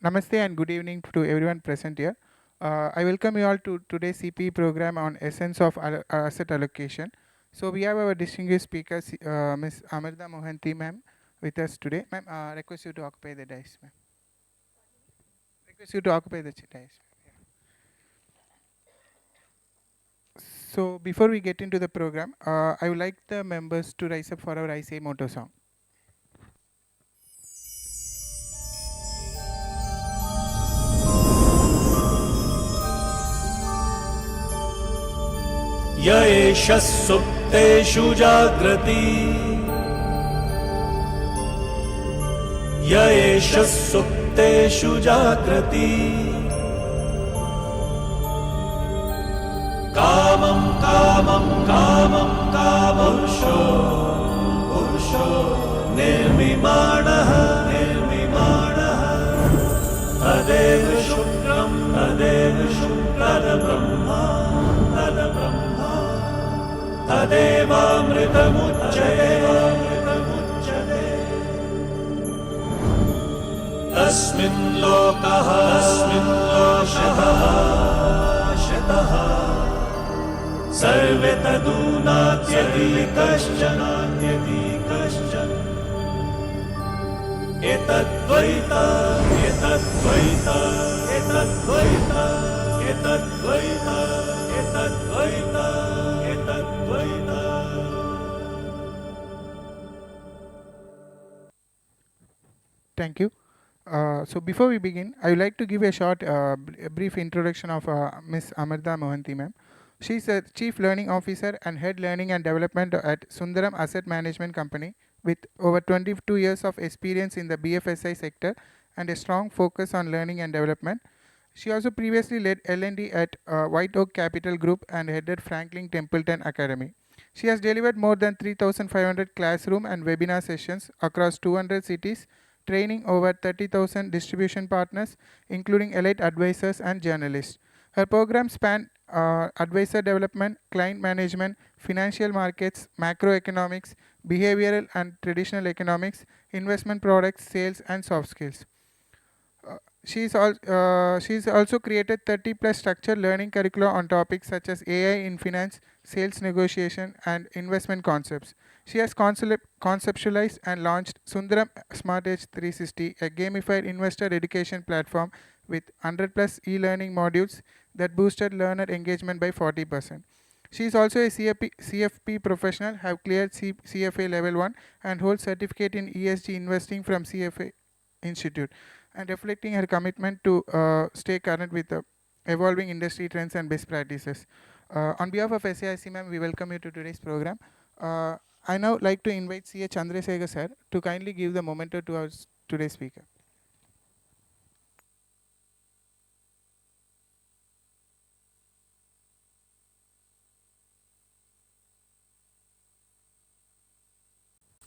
Namaste and good evening to everyone present here. I welcome you all to today's CPE program on essence of asset allocation. So we have our distinguished speaker, Ms. Amirda Mohanty ma'am, with us today. Ma'am, request you to occupy the dais, ma'am. Request you to occupy the dais. So before we get into the program, I would like the members to rise up for our I Say motto song. य एष सुप्तेषु जाग्रति य एष सुप्तेषु जाग्रति कामं कामं कामं कामपुरुषो पुरुषो निर्मिमाणः निर्मिमाणः तदेव शुक्रं तदेव शुक्रब्रह्मा तद्ब्रह्मा तदेवामृतमुच्यते तस्मिन् लोकः शतः सर्वे तदूनात्यति कश्चन एतद्वैता एतद्वैता एतद्वैता एतद्वैता एतद्वैता एतद्वैता. Thank you. So before we begin, I would like to give a short, a brief introduction of Ms. Amirda Mohanty ma'am. She is a Chief Learning Officer and Head Learning and Development at Sundaram Asset Management Company with over 22 years of experience in the BFSI sector and a strong focus on learning and development. She also previously led L&D at White Oak Capital Group and headed Franklin Templeton Academy. She has delivered more than 3,500 classroom and webinar sessions across 200 cities, training over 30,000 distribution partners, including elite advisors and journalists. Her programs span advisor development, client management, financial markets, macroeconomics, behavioral and traditional economics, investment products, sales, and soft skills. She's also created 30 plus structured learning curricula on topics such as AI in finance, sales negotiation, and investment concepts. She has conceptualized and launched Sundaram Smart Edge 360, a gamified investor education platform with 100 plus e-learning modules that boosted learner engagement by 40%. She is also a CFP professional, have cleared CFA level 1 and holds certificate in ESG investing from CFA Institute, and reflecting her commitment to stay current with the evolving industry trends and best practices. On behalf of SAIC ma'am, we welcome you to today's program. I now like to invite C.A. Chandrasekhar sir to kindly give the memento to our today's speaker.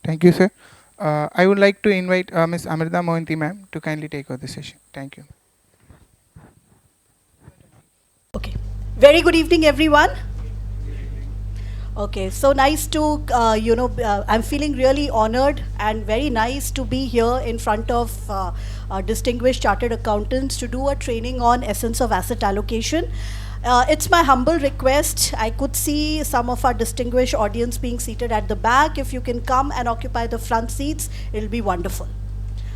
Thank you, sir. I would like to invite Ms. Amirda Mohanty ma'am to kindly take over the session. Thank you. Okay. Very good evening, everyone. Okay, so nice to, I'm feeling really honored and very nice to be here in front of distinguished chartered accountants to do a training on essence of asset allocation. It's my humble request. I could see some of our distinguished audience being seated at the back. If you can come and occupy the front seats, it'll be wonderful.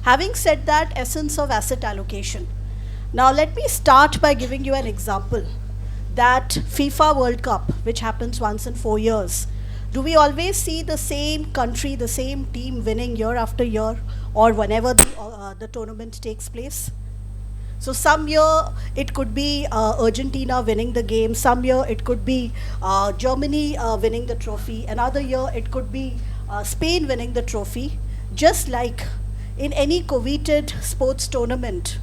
Having said that, essence of asset allocation. Now let me start by giving you an example. That FIFA World Cup, which happens once in 4 years, do we always see the same country, the same team winning year after year, or whenever the tournament takes place? So some year it could be Argentina winning the game, some year it could be Germany winning the trophy, another year it could be Spain winning the trophy. Just like in any coveted sports tournament,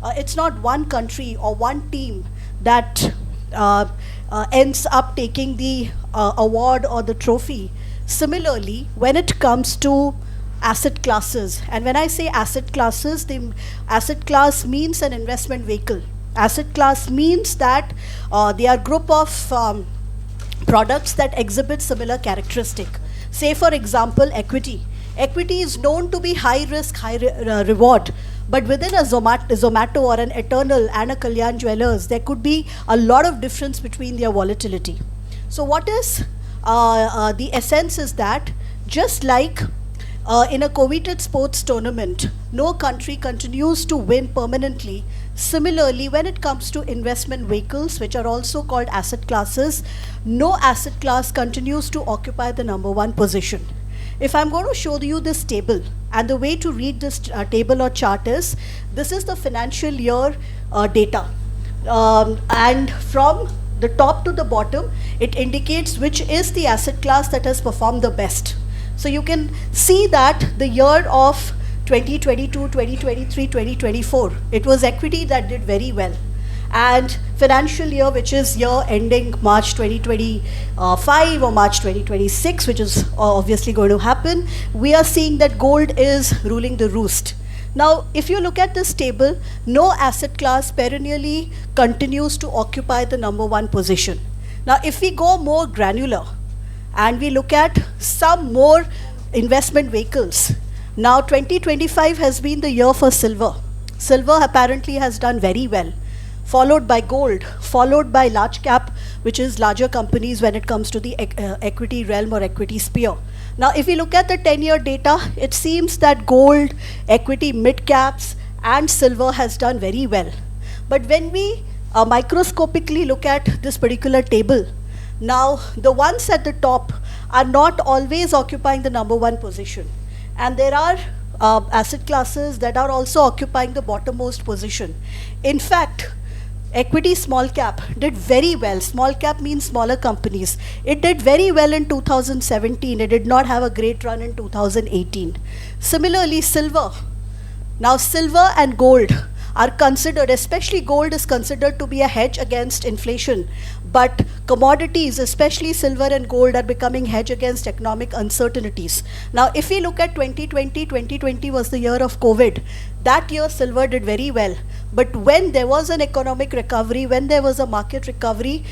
it's not one country or one team that ends up taking the award or the trophy. Similarly, when it comes to asset classes, and when I say asset classes, the asset class means an investment vehicle. Asset class means that they are group of products that exhibit similar characteristic. Say for example, equity. Equity is known to be high risk, high reward. But within a Zomato or an Eternal and a Kalyan Jewelers, there could be a lot of difference between their volatility. So what is the essence is that just like in a coveted sports tournament, no country continues to win permanently. Similarly, when it comes to investment vehicles, which are also called asset classes, no asset class continues to occupy the number one position. If I'm going to show you this table, and the way to read this table or chart is, this is the financial year data. And from the top to the bottom, it indicates which is the asset class that has performed the best. So you can see that the year of 2022, 2023, 2024, it was equity that did very well. And financial year, which is year ending March 2025 or March 2026, which is obviously going to happen, we are seeing that gold is ruling the roost. Now, if you look at this table, no asset class perennially continues to occupy the number one position. Now, if we go more granular and we look at some more investment vehicles, now 2025 has been the year for silver. Silver apparently has done very well, followed by gold, followed by large cap, which is larger companies when it comes to the equity realm or equity sphere. Now, if we look at the 10-year data, it seems that gold, equity mid caps, and silver has done very well. But when we microscopically look at this particular table, now the ones at the top are not always occupying the number one position. And there are asset classes that are also occupying the bottommost position. In fact, equity small cap did very well. Small cap means smaller companies. It did very well in 2017. It did not have a great run in 2018. Similarly, silver. Now, silver and gold are considered, especially gold is considered to be a hedge against inflation. But commodities, especially silver and gold, are becoming hedge against economic uncertainties. Now, if we look at 2020 was the year of COVID. That year, silver did very well. But when there was an economic recovery, when there was a market recovery,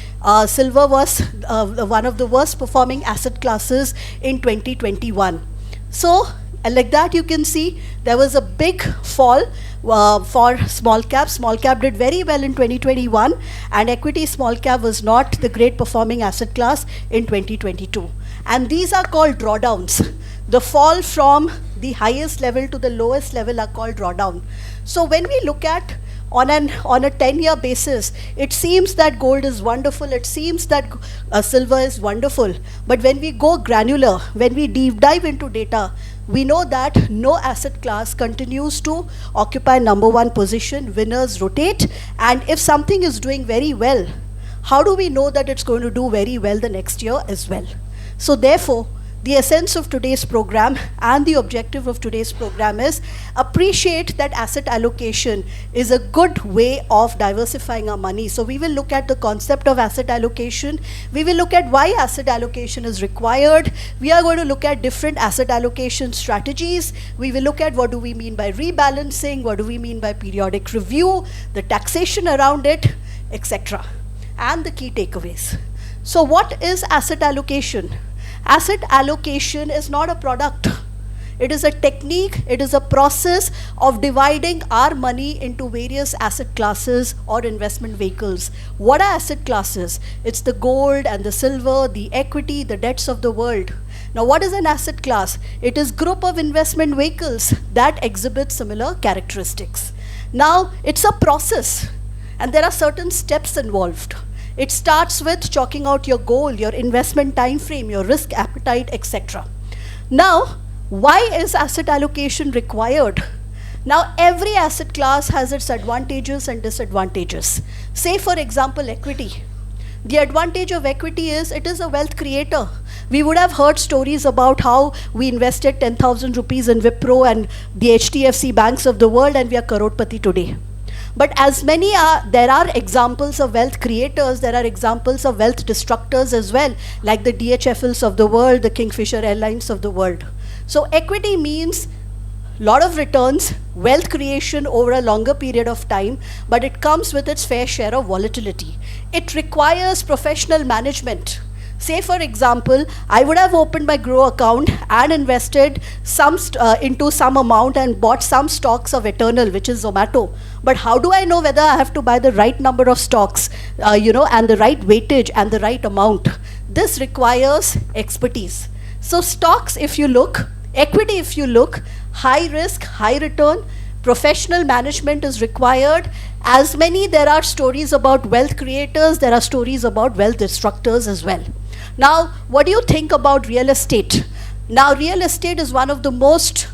silver was one of the worst performing asset classes in 2021. So, like that, you can see there was a big fall for small cap. Small cap did very well in 2021, and equity small cap was not the great performing asset class in 2022. And these are called drawdowns. The fall from the highest level to the lowest level are called drawdown. So when we look at on a 10-year basis, it seems that gold is wonderful, it seems that silver is wonderful. But when we go granular, when we deep dive into data, we know that no asset class continues to occupy number one position. Winners rotate, and if something is doing very well, how do we know that it's going to do very well the next year as well? So therefore, the essence of today's program and the objective of today's program is appreciate that asset allocation is a good way of diversifying our money. So we will look at the concept of asset allocation. We will look at why asset allocation is required. We are going to look at different asset allocation strategies. We will look at what do we mean by rebalancing, what do we mean by periodic review, the taxation around it, etc. and the key takeaways. So what is asset allocation? Asset allocation is not a product. It is a technique, it is a process of dividing our money into various asset classes or investment vehicles. What are asset classes? It's the gold and the silver, the equity, the debts of the world. Now, what is an asset class? It is group of investment vehicles that exhibit similar characteristics. Now, it's a process, and there are certain steps involved. It starts with chalking out your goal, your investment time frame, your risk appetite, etc. Now, why is asset allocation required? Now, every asset class has its advantages and disadvantages. Say, for example, equity. The advantage of equity is it is a wealth creator. We would have heard stories about how we invested 10,000 rupees in Wipro and the HDFC banks of the world, and we are crorepati today. But as many there are examples of wealth creators, there are examples of wealth destructors as well, like the DHFLs of the world, the Kingfisher Airlines of the world. So equity means lot of returns, wealth creation over a longer period of time, but it comes with its fair share of volatility. It requires professional management. Say for example, I would have opened my Grow account and invested into some amount and bought some stocks of Eternal, which is Zomato. But how do I know whether I have to buy the right number of stocks, and the right weightage and the right amount? This requires expertise. So stocks, if you look, equity, if you look, high risk, high return, professional management is required. As many there are stories about wealth creators, there are stories about wealth destructors as well. Now, what do you think about real estate? Now, real estate is one of the most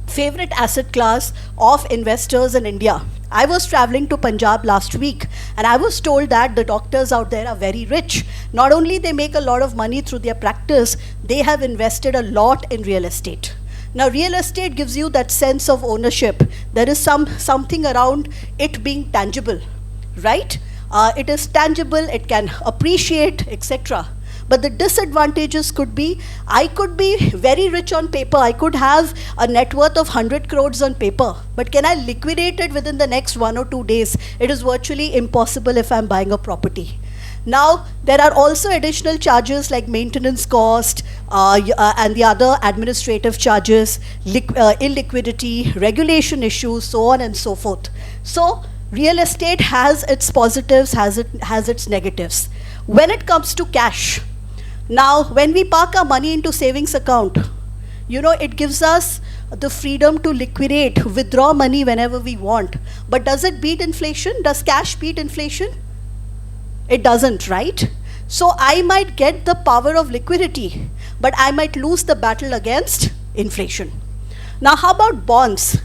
favorite asset class of investors in India. I was traveling to Punjab last week and I was told that the doctors out there are very rich. Not only they make a lot of money through their practice, they have invested a lot in real estate. Now, real estate gives you that sense of ownership. There is something around it being tangible, right? It is tangible, it can appreciate, etc. But the disadvantages could be, I could be very rich on paper, I could have a net worth of 100 crores on paper, but can I liquidate it within the next 1 or 2 days? It is virtually impossible if I'm buying a property. Now, there are also additional charges like maintenance cost and the other administrative charges, illiquidity, regulation issues, so on and so forth. So, real estate has its positives, has its negatives. When it comes to cash, now when we park our money into savings account, it gives us the freedom to liquidate, withdraw money whenever we want. But does it beat inflation? Does cash beat inflation? It doesn't, right? So I might get the power of liquidity, but I might lose the battle against inflation. Now, how about bonds?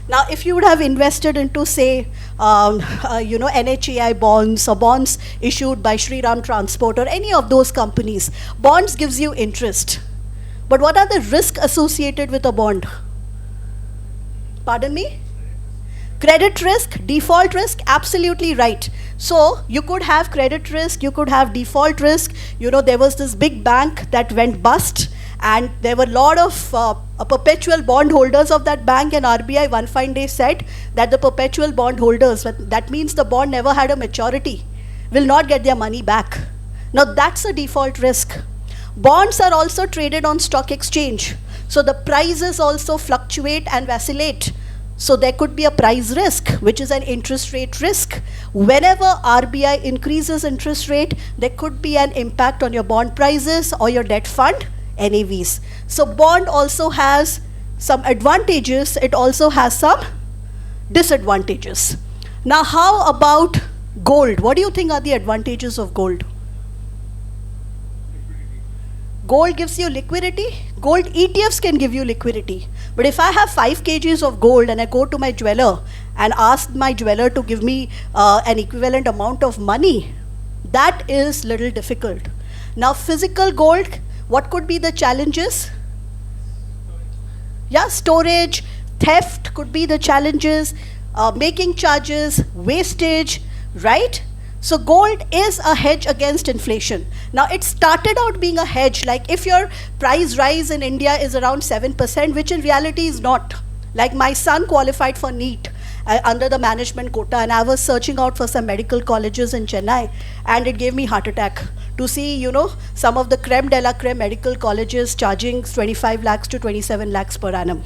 Now, if you would have invested into, say, NHAI bonds or bonds issued by Shriram Transport or any of those companies, bonds gives you interest. But what are the risks associated with a bond? Pardon me? Credit risk, default risk, absolutely right. So you could have credit risk, you could have default risk. There was this big bank that went bust, and there were a lot of perpetual bond holders of that bank, and RBI one fine day said that the perpetual bond holders, that means the bond never had a maturity, will not get their money back. Now that's a default risk. Bonds are also traded on stock exchange, so the prices also fluctuate and vacillate. So there could be a price risk, which is an interest rate risk. Whenever RBI increases interest rate, there could be an impact on your bond prices or your debt fund NAVs. So bond also has some advantages, it also has some disadvantages. Now, how about gold? What do you think are the advantages of gold? Gold gives you liquidity. Gold ETFs can give you liquidity. But if I have 5 kgs of gold and I go to my jeweler and ask my jeweler to give me an equivalent amount of money, that is little difficult. Now, physical gold, what could be the challenges? Yeah, storage, theft could be the challenges, making charges, wastage, right? So gold is a hedge against inflation. Now, it started out being a hedge, like if your price rise in India is around 7%, which in reality is not. Like my son qualified for NEET under the management quota, and I was searching out for some medical colleges in Chennai, and it gave me heart attack to see, some of the creme de la creme medical colleges charging 25 lakhs to 27 lakhs per annum.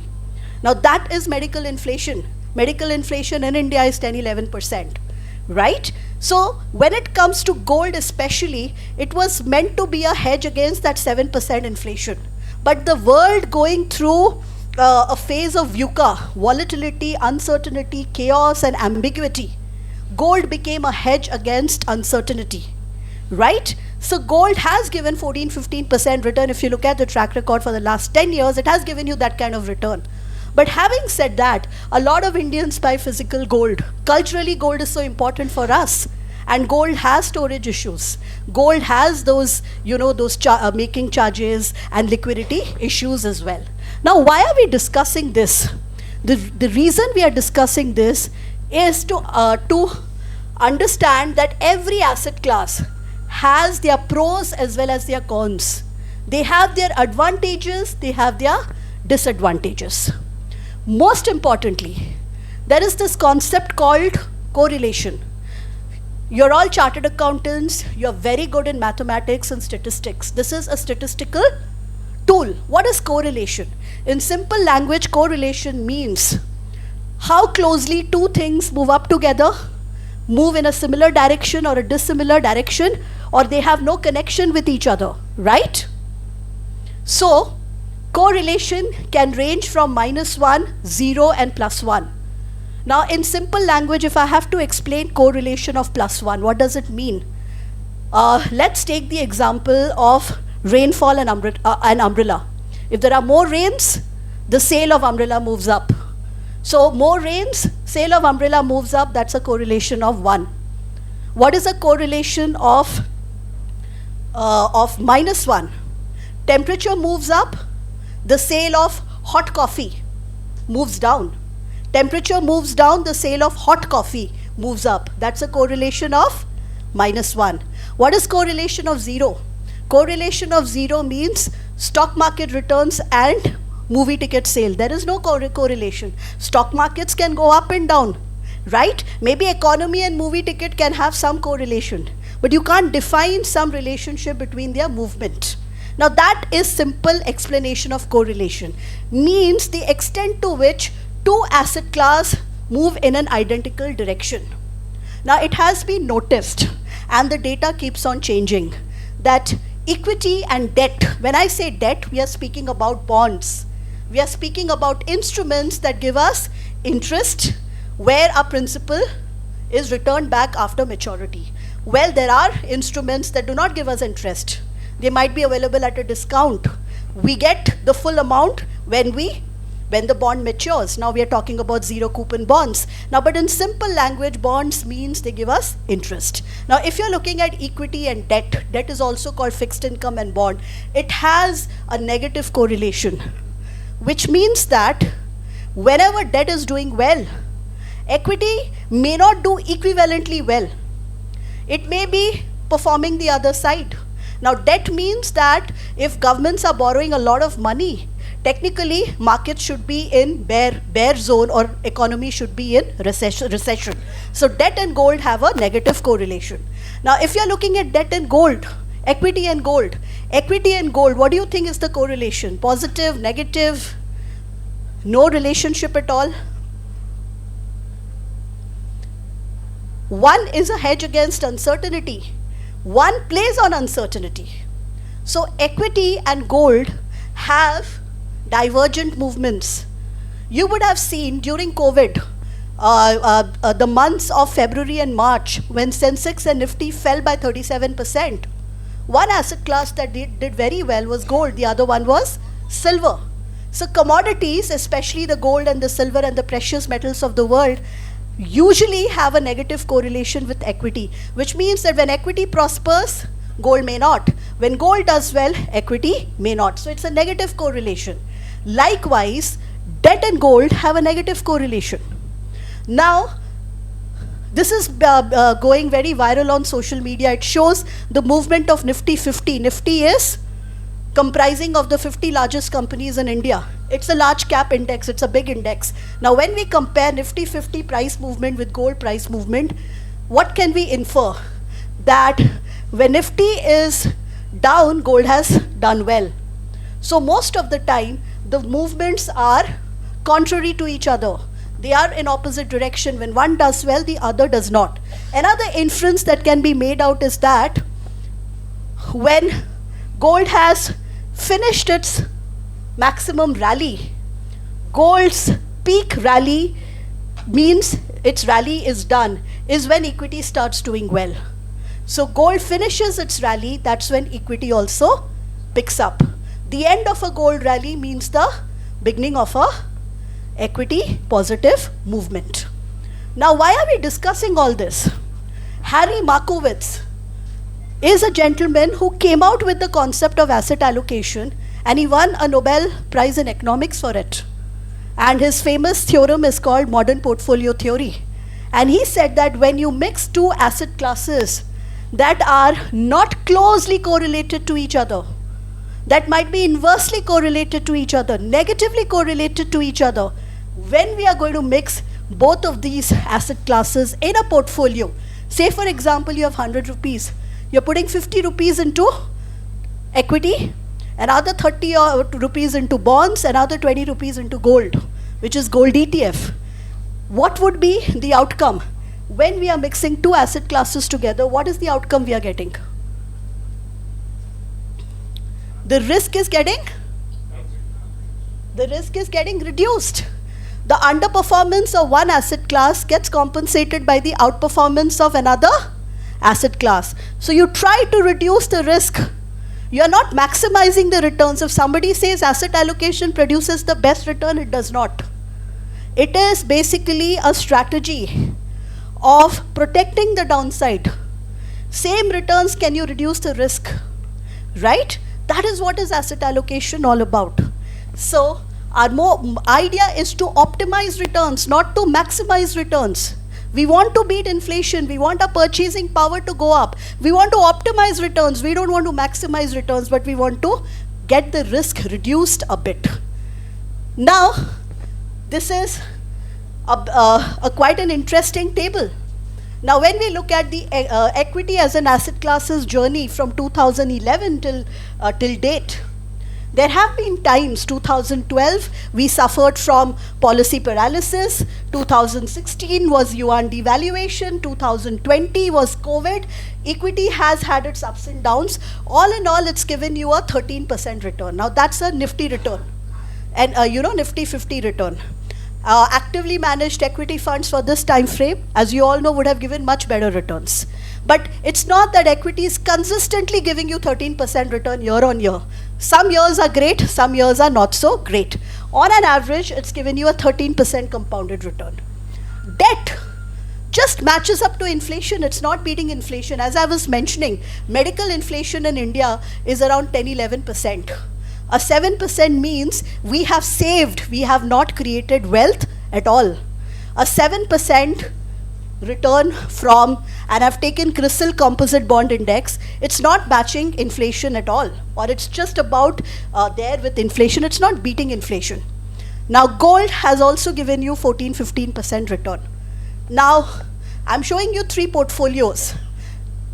Now, that is medical inflation. Medical inflation in India is 10-11%. Right? So when it comes to gold especially, it was meant to be a hedge against that 7% inflation. But the world going through a phase of VUCA, volatility, uncertainty, chaos and ambiguity, gold became a hedge against uncertainty. Right? So gold has given 14-15% return. If you look at the track record for the last 10 years, it has given you that kind of return. But having said that, a lot of Indians buy physical gold. Culturally, gold is so important for us. And gold has storage issues. Gold has those, making charges and liquidity issues as well. Now, why are we discussing this? The reason we are discussing this is to understand that every asset class has their pros as well as their cons. They have their advantages, they have their disadvantages. Most importantly, there is this concept called correlation. You're all chartered accountants, you're very good in mathematics and statistics. This is a statistical tool. What is correlation? In simple language, correlation means how closely two things move up together, move in a similar direction or a dissimilar direction, or they have no connection with each other, right? So, correlation can range from -1, 0 and +1. Now, in simple language, if I have to explain correlation of +1, what does it mean? Let's take the example of rainfall and umbrella. If there are more rains, the sale of umbrella moves up. So more rains, sale of umbrella moves up, that's a correlation of 1. What is a correlation of -1? Temperature moves up, the sale of hot coffee moves down. Temperature moves down, the sale of hot coffee moves up. That's a correlation of -1. What is correlation of 0? Correlation of 0 means stock market returns and movie ticket sale. There is no correlation. Stock markets can go up and down, right? Maybe economy and movie ticket can have some correlation, but you can't define some relationship between their movement. Now that is simple explanation of correlation. Means the extent to which two asset class move in an identical direction. Now it has been noticed, and the data keeps on changing, that equity and debt, when I say debt, we are speaking about bonds. We are speaking about instruments that give us interest where our principal is returned back after maturity. Well, there are instruments that do not give us interest. They might be available at a discount. We get the full amount when the bond matures. Now we are talking about zero coupon bonds. Now, but in simple language, bonds means they give us interest. Now, if you're looking at equity and debt, debt is also called fixed income and bond. It has a negative correlation, which means that whenever debt is doing well, equity may not do equivalently well. It may be performing the other side. Now, debt means that if governments are borrowing a lot of money, technically markets should be in bear zone, or economy should be in recession. So debt and gold have a negative correlation. Now, if you're looking at debt and gold, equity and gold, what do you think is the correlation? Positive, negative, no relationship at all? One is a hedge against uncertainty. One plays on uncertainty. So equity and gold have divergent movements. You would have seen during COVID, the months of February and March, when Sensex and Nifty fell by 37%. One asset class that did very well was gold, the other one was silver. So commodities, especially the gold and the silver and the precious metals of the world, usually have a negative correlation with equity, which means that when equity prospers, gold may not. When gold does well, equity may not. So it's a negative correlation. Likewise, debt and gold have a negative correlation. Now, this is going very viral on social media. It shows the movement of Nifty 50. Nifty is comprising of the 50 largest companies in India. It's a large cap index, it's a big index. Now when we compare Nifty 50 price movement with gold price movement, what can we infer? That when Nifty is down, gold has done well. So most of the time, the movements are contrary to each other. They are in opposite direction. When one does well, the other does not. Another inference that can be made out is that when gold has finished its maximum rally, gold's peak rally means its rally is done, is when equity starts doing well. So gold finishes its rally, that's when equity also picks up. The end of a gold rally means the beginning of a equity positive movement. Now, why are we discussing all this? Harry Markowitz is a gentleman who came out with the concept of asset allocation, and he won a Nobel Prize in economics for it. And his famous theorem is called modern portfolio theory. And he said that when you mix two asset classes that are not closely correlated to each other, that might be inversely correlated to each other, negatively correlated to each other, when we are going to mix both of these asset classes in a portfolio, Say for example, you have 100 rupees. You're putting 50 rupees into equity, another 30 rupees into bonds, another 20 rupees into gold, which is gold ETF. What would be the outcome? When we are mixing two asset classes together, what is the outcome we are getting? The risk is getting reduced. The underperformance of one asset class gets compensated by the outperformance of another asset class. So you try to reduce the risk. You are not maximizing the returns. If somebody says asset allocation produces the best return, it does not. It is basically a strategy of protecting the downside. Same returns, can you reduce the risk? Right? That is what is asset allocation all about. So our idea is to optimize returns, not to maximize returns. We want to beat inflation. We want our purchasing power to go up. We want to optimize returns. We don't want to maximize returns, but we want to get the risk reduced a bit. Now, this is quite an interesting table. Now, when we look at the equity as an asset class's journey from 2011 till date, there have been times. 2012, we suffered from policy paralysis. 2016 was yuan devaluation. 2020 was COVID. Equity has had its ups and downs. All in all, it's given you a 13% return. Now, that's a nifty return. And, nifty 50 return. Actively managed equity funds for this time frame, as you all know, would have given much better returns. But it's not that equity is consistently giving you 13% return year on year. Some years are great, some years are not so great. On an average, it's given you a 13% compounded return. Debt just matches up to inflation. It's not beating inflation. As I was mentioning, medical inflation in India is around 10-11%. A 7% means we have saved, we have not created wealth at all. A 7% return from, and I've taken CRISIL Composite Bond Index, it's not matching inflation at all, or it's just about there with inflation. It's not beating inflation. Now, gold has also given you 14-15% return. Now, I'm showing you three portfolios,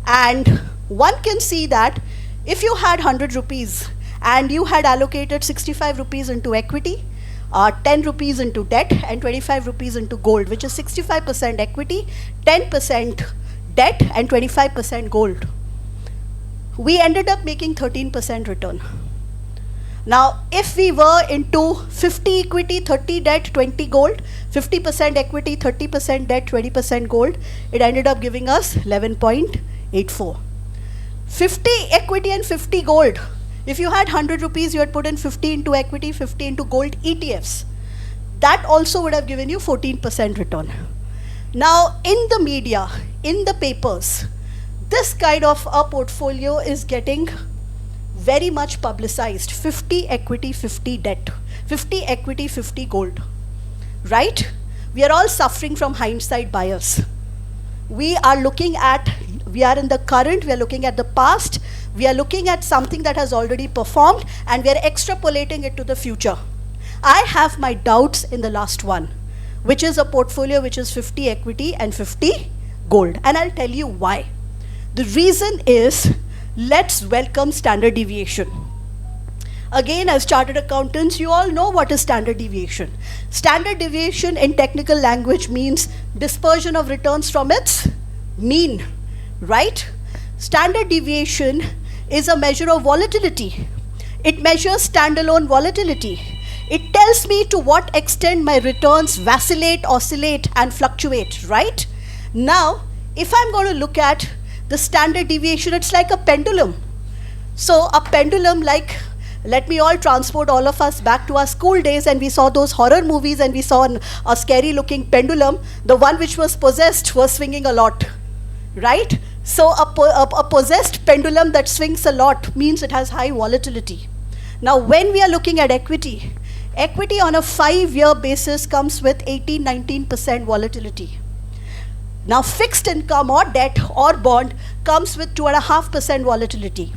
and one can see that if you had 100 rupees and you had allocated 65 rupees into equity, 10 rupees into debt, and 25 rupees into gold, which is 65% equity, 10% debt, and 25% gold, we ended up making 13% return. Now, if we were into 50 equity, 30 debt, 20 gold, 50% equity, 30% debt, 20% gold, it ended up giving us 11.84. 50 equity and 50 gold. If you had 100 rupees, you had put in 50 into equity, 50 into gold ETFs. That also would have given you 14% return. Now, in the media, in the papers, this kind of a portfolio is getting very much publicized. 50 equity, 50 debt. 50 equity, 50 gold. Right? We are all suffering from hindsight bias. We are looking at, we are in the current, we are looking at the past, we are looking at something that has already performed, and we are extrapolating it to the future. I have my doubts in the last one, which is a portfolio which is 50 equity and 50 gold. And I'll tell you why. The reason is, let's welcome standard deviation. Again, as chartered accountants, you all know what is standard deviation. Standard deviation in technical language means dispersion of returns from its mean, right? Standard deviation is a measure of volatility. It measures standalone volatility. It tells me to what extent my returns vacillate, oscillate, and fluctuate, right? Now, if I'm going to look at the standard deviation, it's like a pendulum. So a pendulum, like, let me all transport all of us back to our school days, and we saw those horror movies and we saw a scary looking pendulum. The one which was possessed was swinging a lot, right? So a possessed pendulum that swings a lot means it has high volatility. Now, when we are looking at equity, equity on a 5-year basis comes with 18-19% volatility. Now, fixed income or debt or bond comes with 2.5% volatility.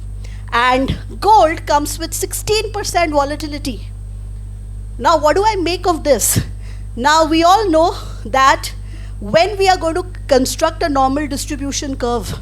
And gold comes with 16% volatility. Now, what do I make of this? Now, we all know that when we are going to construct a normal distribution curve,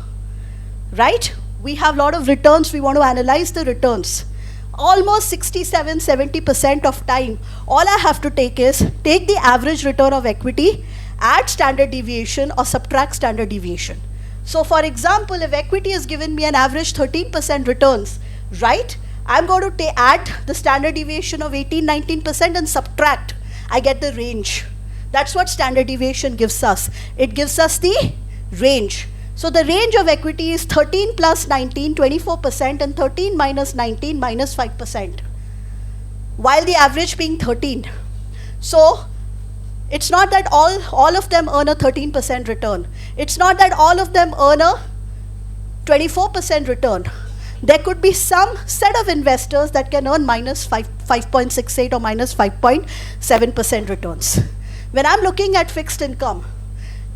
right? We have a lot of returns, we want to analyze the returns. Almost 67-70% of time, all I have to take is take the average return of equity, add standard deviation or subtract standard deviation. So for example, if equity has given me an average 13% returns, right? I'm going to add the standard deviation of 18-19% and subtract. I get the range. That's what standard deviation gives us. It gives us the range. So the range of equity is 13 plus 19, 24%, and 13 minus 19, minus 5%, while the average being 13. So it's not that all of them earn a 13% return. It's not that all of them earn a 24% return. There could be some set of investors that can earn minus 5.68 or minus 5.7% returns. When I'm looking at fixed income,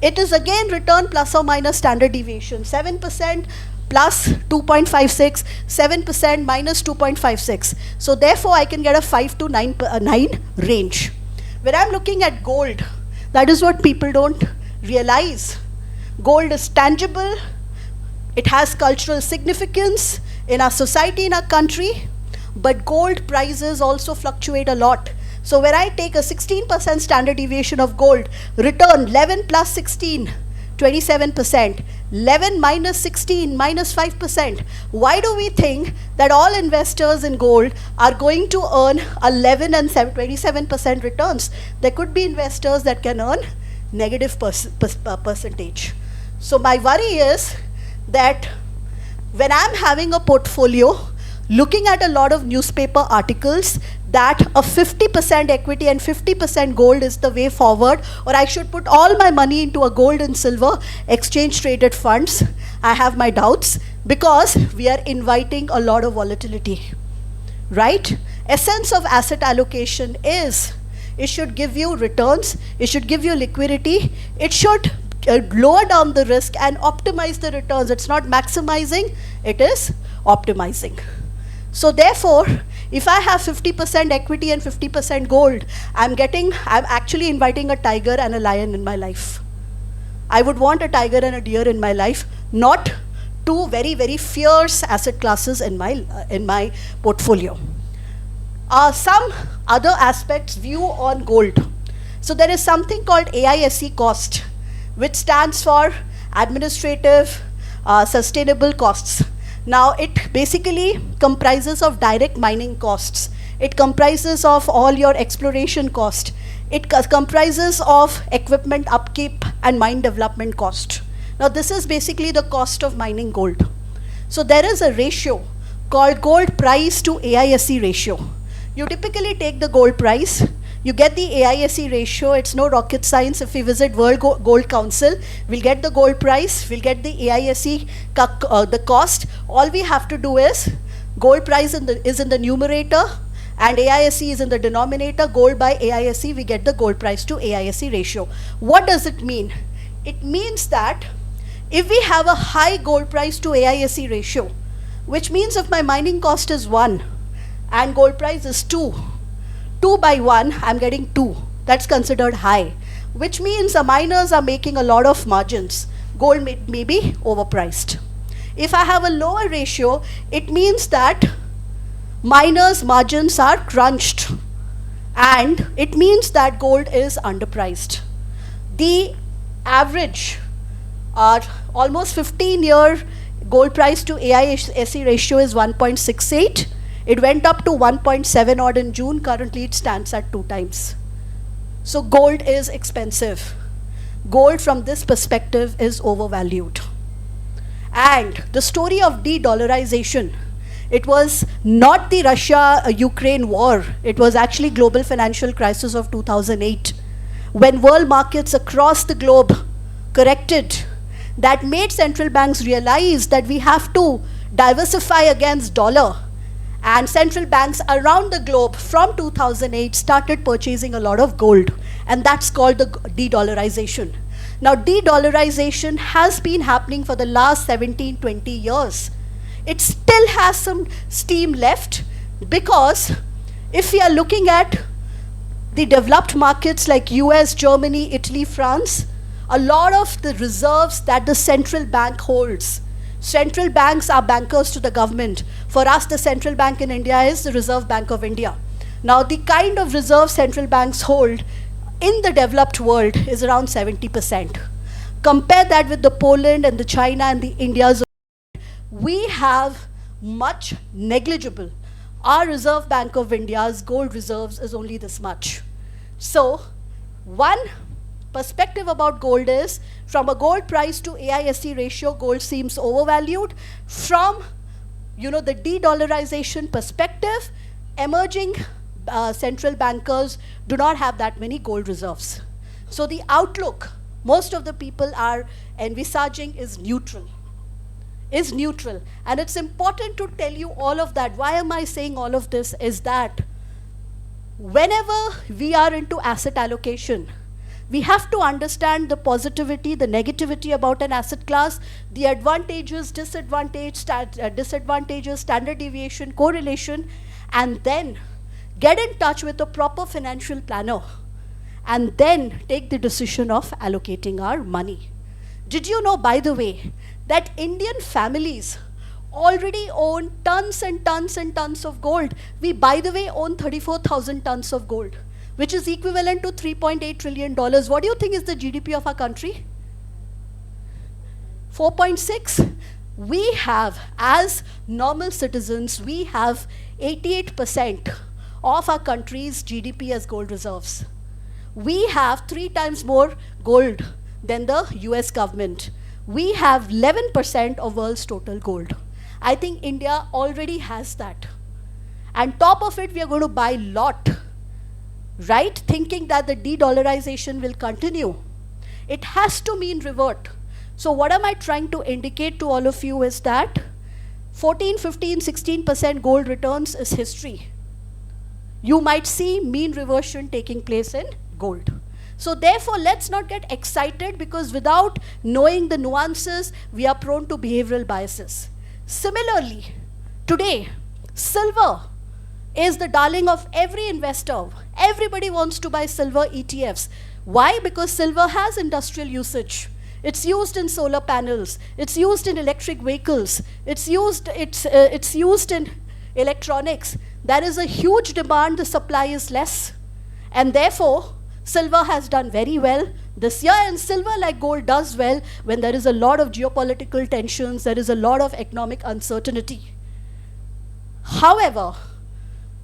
it is again return plus or minus standard deviation, 7% plus 2.56, 7% minus 2.56. So therefore I can get a 5 to 9 range. When I'm looking at gold, that is what people don't realize. Gold is tangible, it has cultural significance in our society, in our country, but gold prices also fluctuate a lot. So when I take a 16% standard deviation of gold, return 11 plus 16, 27%, 11 minus 16, minus 5%. Why do we think that all investors in gold are going to earn 11 and 27% returns? There could be investors that can earn negative percentage. So my worry is that when I'm having a portfolio, looking at a lot of newspaper articles that a 50% equity and 50% gold is the way forward, or I should put all my money into a gold and silver exchange traded funds, I have my doubts, because we are inviting a lot of volatility, right? Essence of asset allocation is, it should give you returns, it should give you liquidity, it should lower down the risk and optimize the returns. It's not maximizing, it is optimizing. So therefore, if I have 50% equity and 50% gold, I'm actually inviting a tiger and a lion in my life. I would want a tiger and a deer in my life, not two very, very fierce asset classes in my portfolio. Some other aspects, view on gold. So there is something called AISC cost, which stands for administrative sustainable costs. Now it basically comprises of direct mining costs. It comprises of all your exploration cost. It comprises of equipment upkeep and mine development cost. Now this is basically the cost of mining gold. So there is a ratio called gold price to AISC ratio. You typically take the gold price, you get the AISC ratio. It's no rocket science. If we visit World Gold Council, we'll get the gold price, we'll get the AISC, the cost. All we have to do is, gold price is in the numerator and AISC is in the denominator. Gold by AISC, we get the gold price to AISC ratio. What does it mean? It means that if we have a high gold price to AISC ratio, which means if my mining cost is 1 and gold price is 2, 2 by 1, I'm getting 2. That's considered high, which means the miners are making a lot of margins. Gold may be overpriced. If I have a lower ratio, it means that miners' margins are crunched, and it means that gold is underpriced. The average almost 15-year gold price to AISC ratio is 1.68. It went up to 1.7 odd in June. Currently it stands at 2 times. So gold is expensive. Gold from this perspective is overvalued. And the story of de-dollarization, it was not the Russia-Ukraine war. It was actually global financial crisis of 2008, when world markets across the globe corrected. That made central banks realize that we have to diversify against dollar. And central banks around the globe from 2008 started purchasing a lot of gold. And that's called the de-dollarization. Now, de-dollarization has been happening for the last 17-20 years. It still has some steam left, because if we are looking at the developed markets like US, Germany, Italy, France, a lot of the reserves that the central bank holds. Central banks are bankers to the government. For us, the central bank in India is the Reserve Bank of India. Now, the kind of reserve central banks hold in the developed world is around 70%. Compare that with the Poland and the China and the Indias. We have much negligible. Our Reserve Bank of India's gold reserves is only this much. So, one perspective about gold is, from a gold price to AISC ratio, gold seems overvalued. From the de-dollarization perspective, emerging central bankers do not have that many gold reserves. So the outlook most of the people are envisaging is neutral. And it's important to tell you all of that. Why am I saying all of this? Is that whenever we are into asset allocation, we have to understand the positivity, the negativity about an asset class, the advantages, disadvantages, standard deviation, correlation, and then get in touch with a proper financial planner and then take the decision of allocating our money. Did you know, by the way, that Indian families already own tons and tons and tons of gold? We, by the way, own 34,000 tons of gold, which is equivalent to $3.8 trillion. What do you think is the GDP of our country? 4.6. We have, as normal citizens, we have 88% of our country's GDP as gold reserves. We have 3 times more gold than the US government. We have 11% of world's total gold. I think India already has that. And top of it, we are going to buy lot, right? Thinking that the de-dollarization will continue. It has to mean revert. So what am I trying to indicate to all of you is that 14, 15, 16% gold returns is history. You might see mean reversion taking place in gold. So therefore, let's not get excited, because without knowing the nuances, we are prone to behavioral biases. Similarly, today, silver is the darling of every investor. Everybody wants to buy silver ETFs. Why? Because silver has industrial usage. It's used in solar panels. It's used in electric vehicles. It's used in electronics. There is a huge demand. The supply is less, and therefore silver has done very well this year. And silver, like gold, does well when there is a lot of geopolitical tensions, there is a lot of economic uncertainty. However,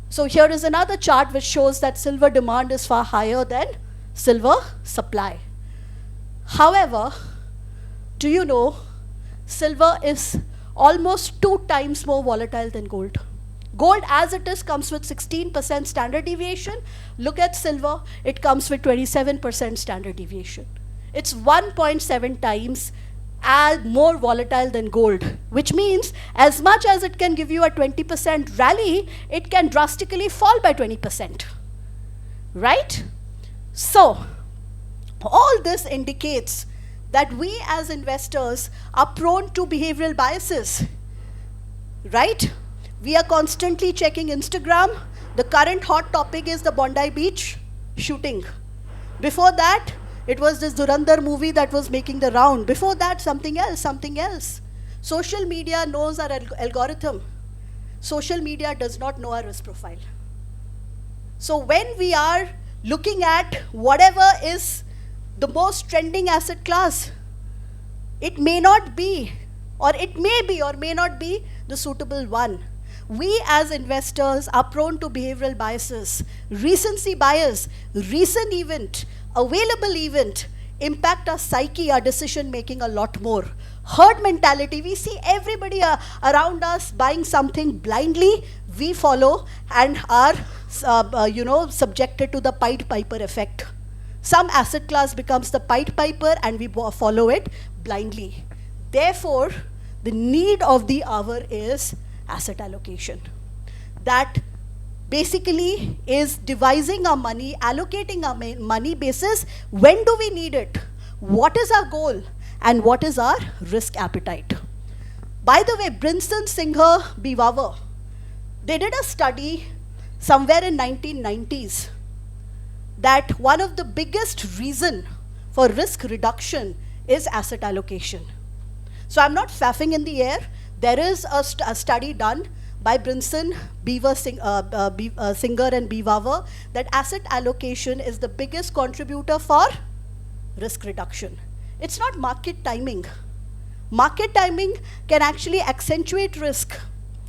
so here is another chart which shows that silver demand is far higher than silver supply. However, do you know silver is almost 2 times more volatile than gold? Gold as it is comes with 16% standard deviation. Look at silver, it comes with 27% standard deviation. It's 1.7 times more volatile than gold, which means as much as it can give you a 20% rally, it can drastically fall by 20%, right? So, all this indicates that we as investors are prone to behavioral biases, right? We are constantly checking Instagram. The current hot topic is the Bondi Beach shooting. Before that, it was this Dhurandhar movie that was making the round. Before that, something else. Social media knows our algorithm. Social media does not know our risk profile. So when we are looking at whatever is the most trending asset class, it may not be, or it may be or may not be the suitable one. We as investors are prone to behavioral biases. Recency bias, recent event, available event impact our psyche, our decision making a lot more. Herd mentality, we see everybody around us buying something blindly, we follow and are subjected to the Pied Piper effect. Some asset class becomes the Pied Piper and we follow it blindly. Therefore, the need of the hour is asset allocation. That basically is devising our money, allocating our money basis when do we need it, what is our goal, and what is our risk appetite. By the way, Brinson, Singer, Biwawa, they did a study somewhere in 1990s that one of the biggest reason for risk reduction is asset allocation. So I'm not faffing in the air. There is a study done by Brinson, Singer and Beaver that asset allocation is the biggest contributor for risk reduction. It's not market timing. Market timing can actually accentuate risk.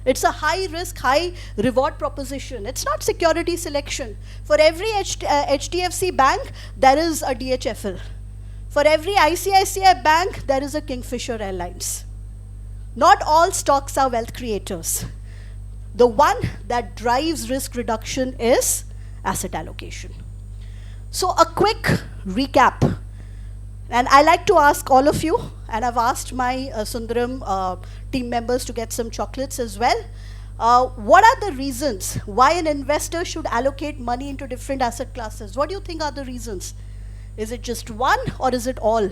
It's a high risk, high reward proposition. It's not security selection. For every HDFC bank, there is a DHFL. For every ICICI bank, there is a Kingfisher Airlines. Not all stocks are wealth creators. The one that drives risk reduction is asset allocation. So a quick recap. And I like to ask all of you, and I've asked my Sundaram team members to get some chocolates as well. What are the reasons why an investor should allocate money into different asset classes? What do you think are the reasons? Is it just one or is it all?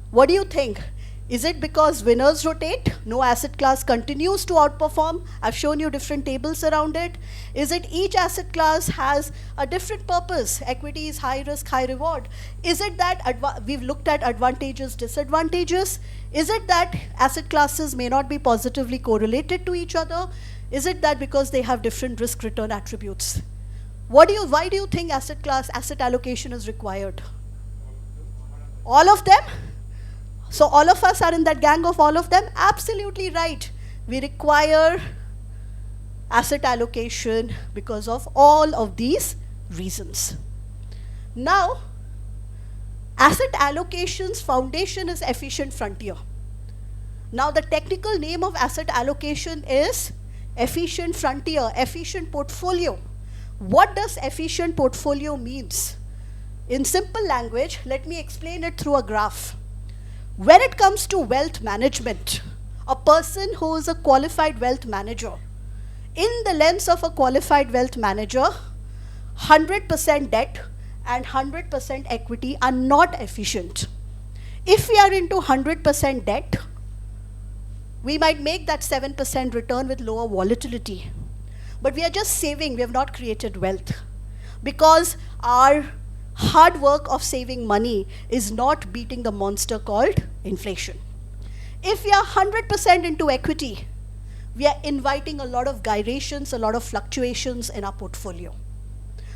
What do you think? Is it because winners rotate? No asset class continues to outperform? I've shown you different tables around it. Is it each asset class has a different purpose? Equity is high risk, high reward. Is it that we've looked at advantages, disadvantages? Is it that asset classes may not be positively correlated to each other? Is it that because they have different risk return attributes? Why do you think asset allocation is required? All of them? So all of us are in that gang of all of them? Absolutely right. We require asset allocation because of all of these reasons. Now, asset allocation's foundation is efficient frontier. Now the technical name of asset allocation is efficient frontier, efficient portfolio. What does efficient portfolio means? In simple language, let me explain it through a graph. When it comes to wealth management, a person who is a qualified wealth manager, in the lens of a qualified wealth manager, 100% debt and 100% equity are not efficient. If we are into 100% debt, we might make that 7% return with lower volatility. But we are just saving, we have not created wealth. Because our hard work of saving money is not beating the monster called inflation. If we are 100% into equity, we are inviting a lot of gyrations, a lot of fluctuations in our portfolio.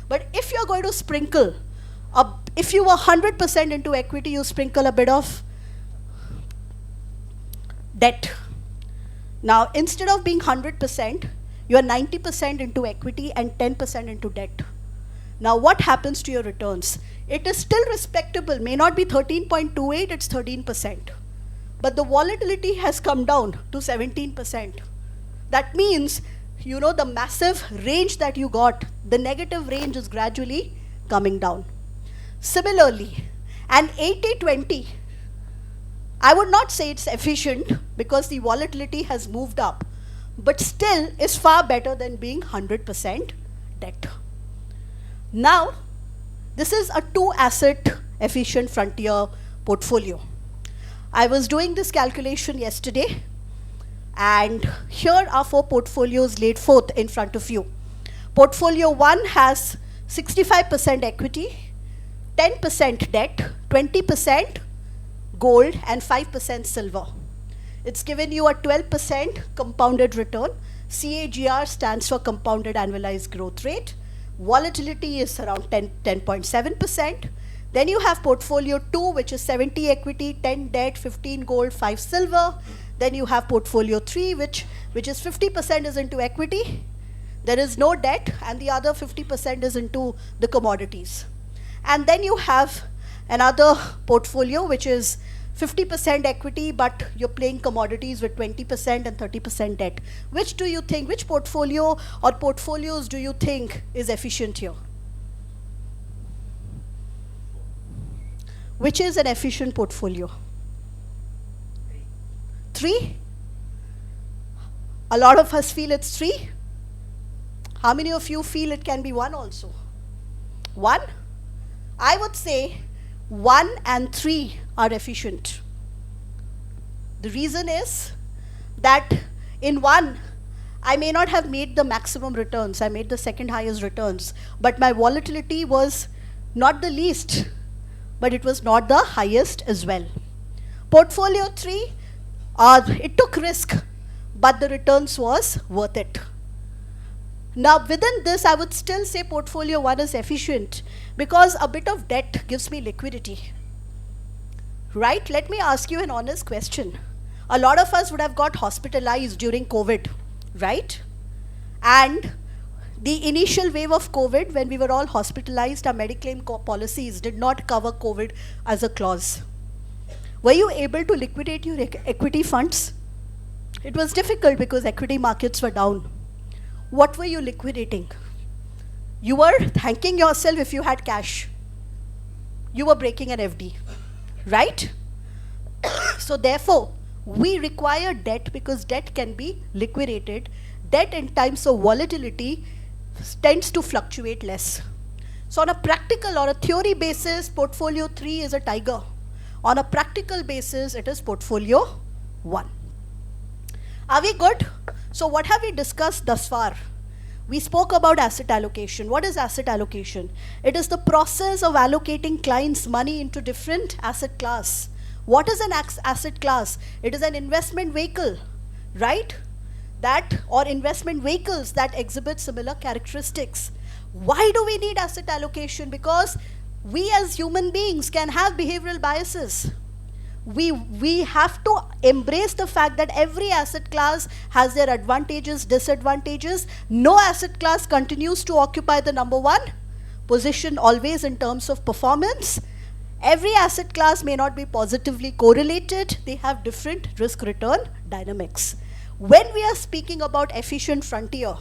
But if you're going to sprinkle, if you were 100% into equity, you sprinkle a bit of debt. Now, instead of being 100%, you are 90% into equity and 10% into debt. Now, what happens to your returns? It is still respectable, may not be 13.28, it's 13%. But the volatility has come down to 17%. That means, you know, the massive range that you got, the negative range is gradually coming down. Similarly, an 80-20, I would not say it's efficient because the volatility has moved up, but still is far better than being 100% debt. Now, this is a 2-asset efficient frontier portfolio. I was doing this calculation yesterday, and here are 4 portfolios laid forth in front of you. Portfolio 1 has 65% equity, 10% debt, 20% gold, and 5% silver. It's given you a 12% compounded return. CAGR stands for compounded annualized growth rate. Volatility is around 10.7%. Then you have portfolio 2, which is 70 equity, 10 debt, 15 gold, 5 silver. Then you have portfolio 3, which is 50% is into equity. There is no debt, and the other 50% is into the commodities. And then you have another portfolio, which is 50% equity, but you're playing commodities with 20% and 30% debt. Which do you think, which portfolio or portfolios do you think is efficient here? Which is an efficient portfolio? 3? A lot of us feel it's 3. How many of you feel it can be 1 also? 1? I would say 1 and 3 are efficient. The reason is that in 1, I may not have made the maximum returns, I made the second highest returns, but my volatility was not the least. but it was not the highest as well. Portfolio 3, it took risk, but the returns was worth it. Now within this, I would still say portfolio 1 is efficient because a bit of debt gives me liquidity. Right? Let me ask you an honest question. A lot of us would have got hospitalized during COVID, right? And the initial wave of COVID, when we were all hospitalized, our Mediclaim policies did not cover COVID as a clause. Were you able to liquidate your equity funds? It was difficult because equity markets were down. What were you liquidating? You were thanking yourself if you had cash. You were breaking an FD, right? So therefore, we require debt because debt can be liquidated. Debt in times of volatility tends to fluctuate less. So on a practical or a theory basis, portfolio 3 is a tiger. On a practical basis, it is portfolio 1. Are we good? So what have we discussed thus far? We spoke about asset allocation. What is asset allocation? It is the process of allocating clients' money into different asset class. What is an asset class? It is an investment vehicle, right? That or investment vehicles that exhibit similar characteristics. Why do we need asset allocation? Because we as human beings can have behavioral biases. We have to embrace the fact that every asset class has their advantages, disadvantages. No asset class continues to occupy the number 1 position always in terms of performance. Every asset class may not be positively correlated. They have different risk-return dynamics. When we are speaking about efficient frontier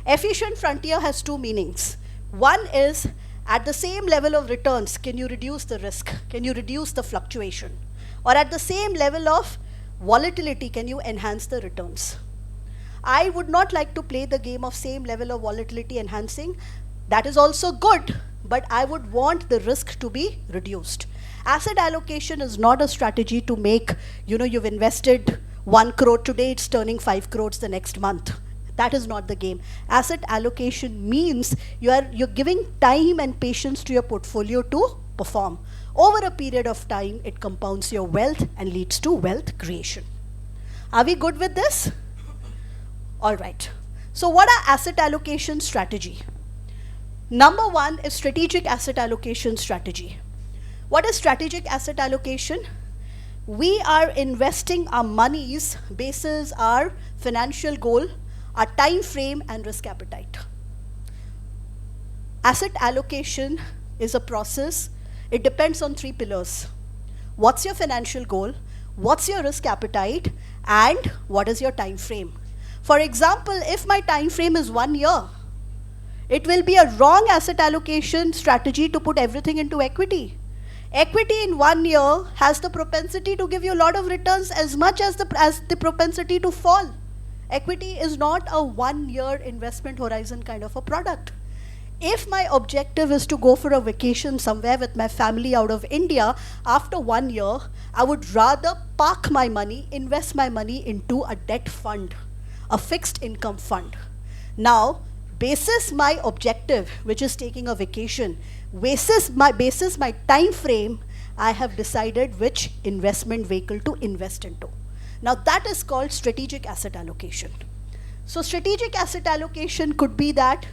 has 2 meanings. One is at the same level of returns, can you reduce the risk? Can you reduce the fluctuation? Or at the same level of volatility, can you enhance the returns? I would not like to play the game of same level of volatility enhancing. That is also good, but I would want the risk to be reduced. Asset allocation is not a strategy to make, you've invested 1 crore today, it's turning 5 crores the next month. That is not the game. Asset allocation means you're giving time and patience to your portfolio to perform. Over a period of time, it compounds your wealth and leads to wealth creation. Are we good with this? All right. So what are asset allocation strategy? Number 1 is strategic asset allocation strategy. What is strategic asset allocation? We are investing our monies basis our financial goal, our time frame and risk appetite. Asset allocation is a process. It depends on 3 pillars. What's your financial goal? What's your risk appetite? And what is your time frame? For example, if my time frame is 1 year, it will be a wrong asset allocation strategy to put everything into equity. Equity in 1 year has the propensity to give you a lot of returns as much as the propensity to fall. Equity is not a 1 year investment horizon kind of a product. If my objective is to go for a vacation somewhere with my family out of India, after 1 year, I would rather park my money, invest my money into a debt fund, a fixed income fund. Now, basis my objective, which is taking a vacation, basis my time frame, I have decided which investment vehicle to invest into. Now, that is called strategic asset allocation. So, strategic asset allocation could be that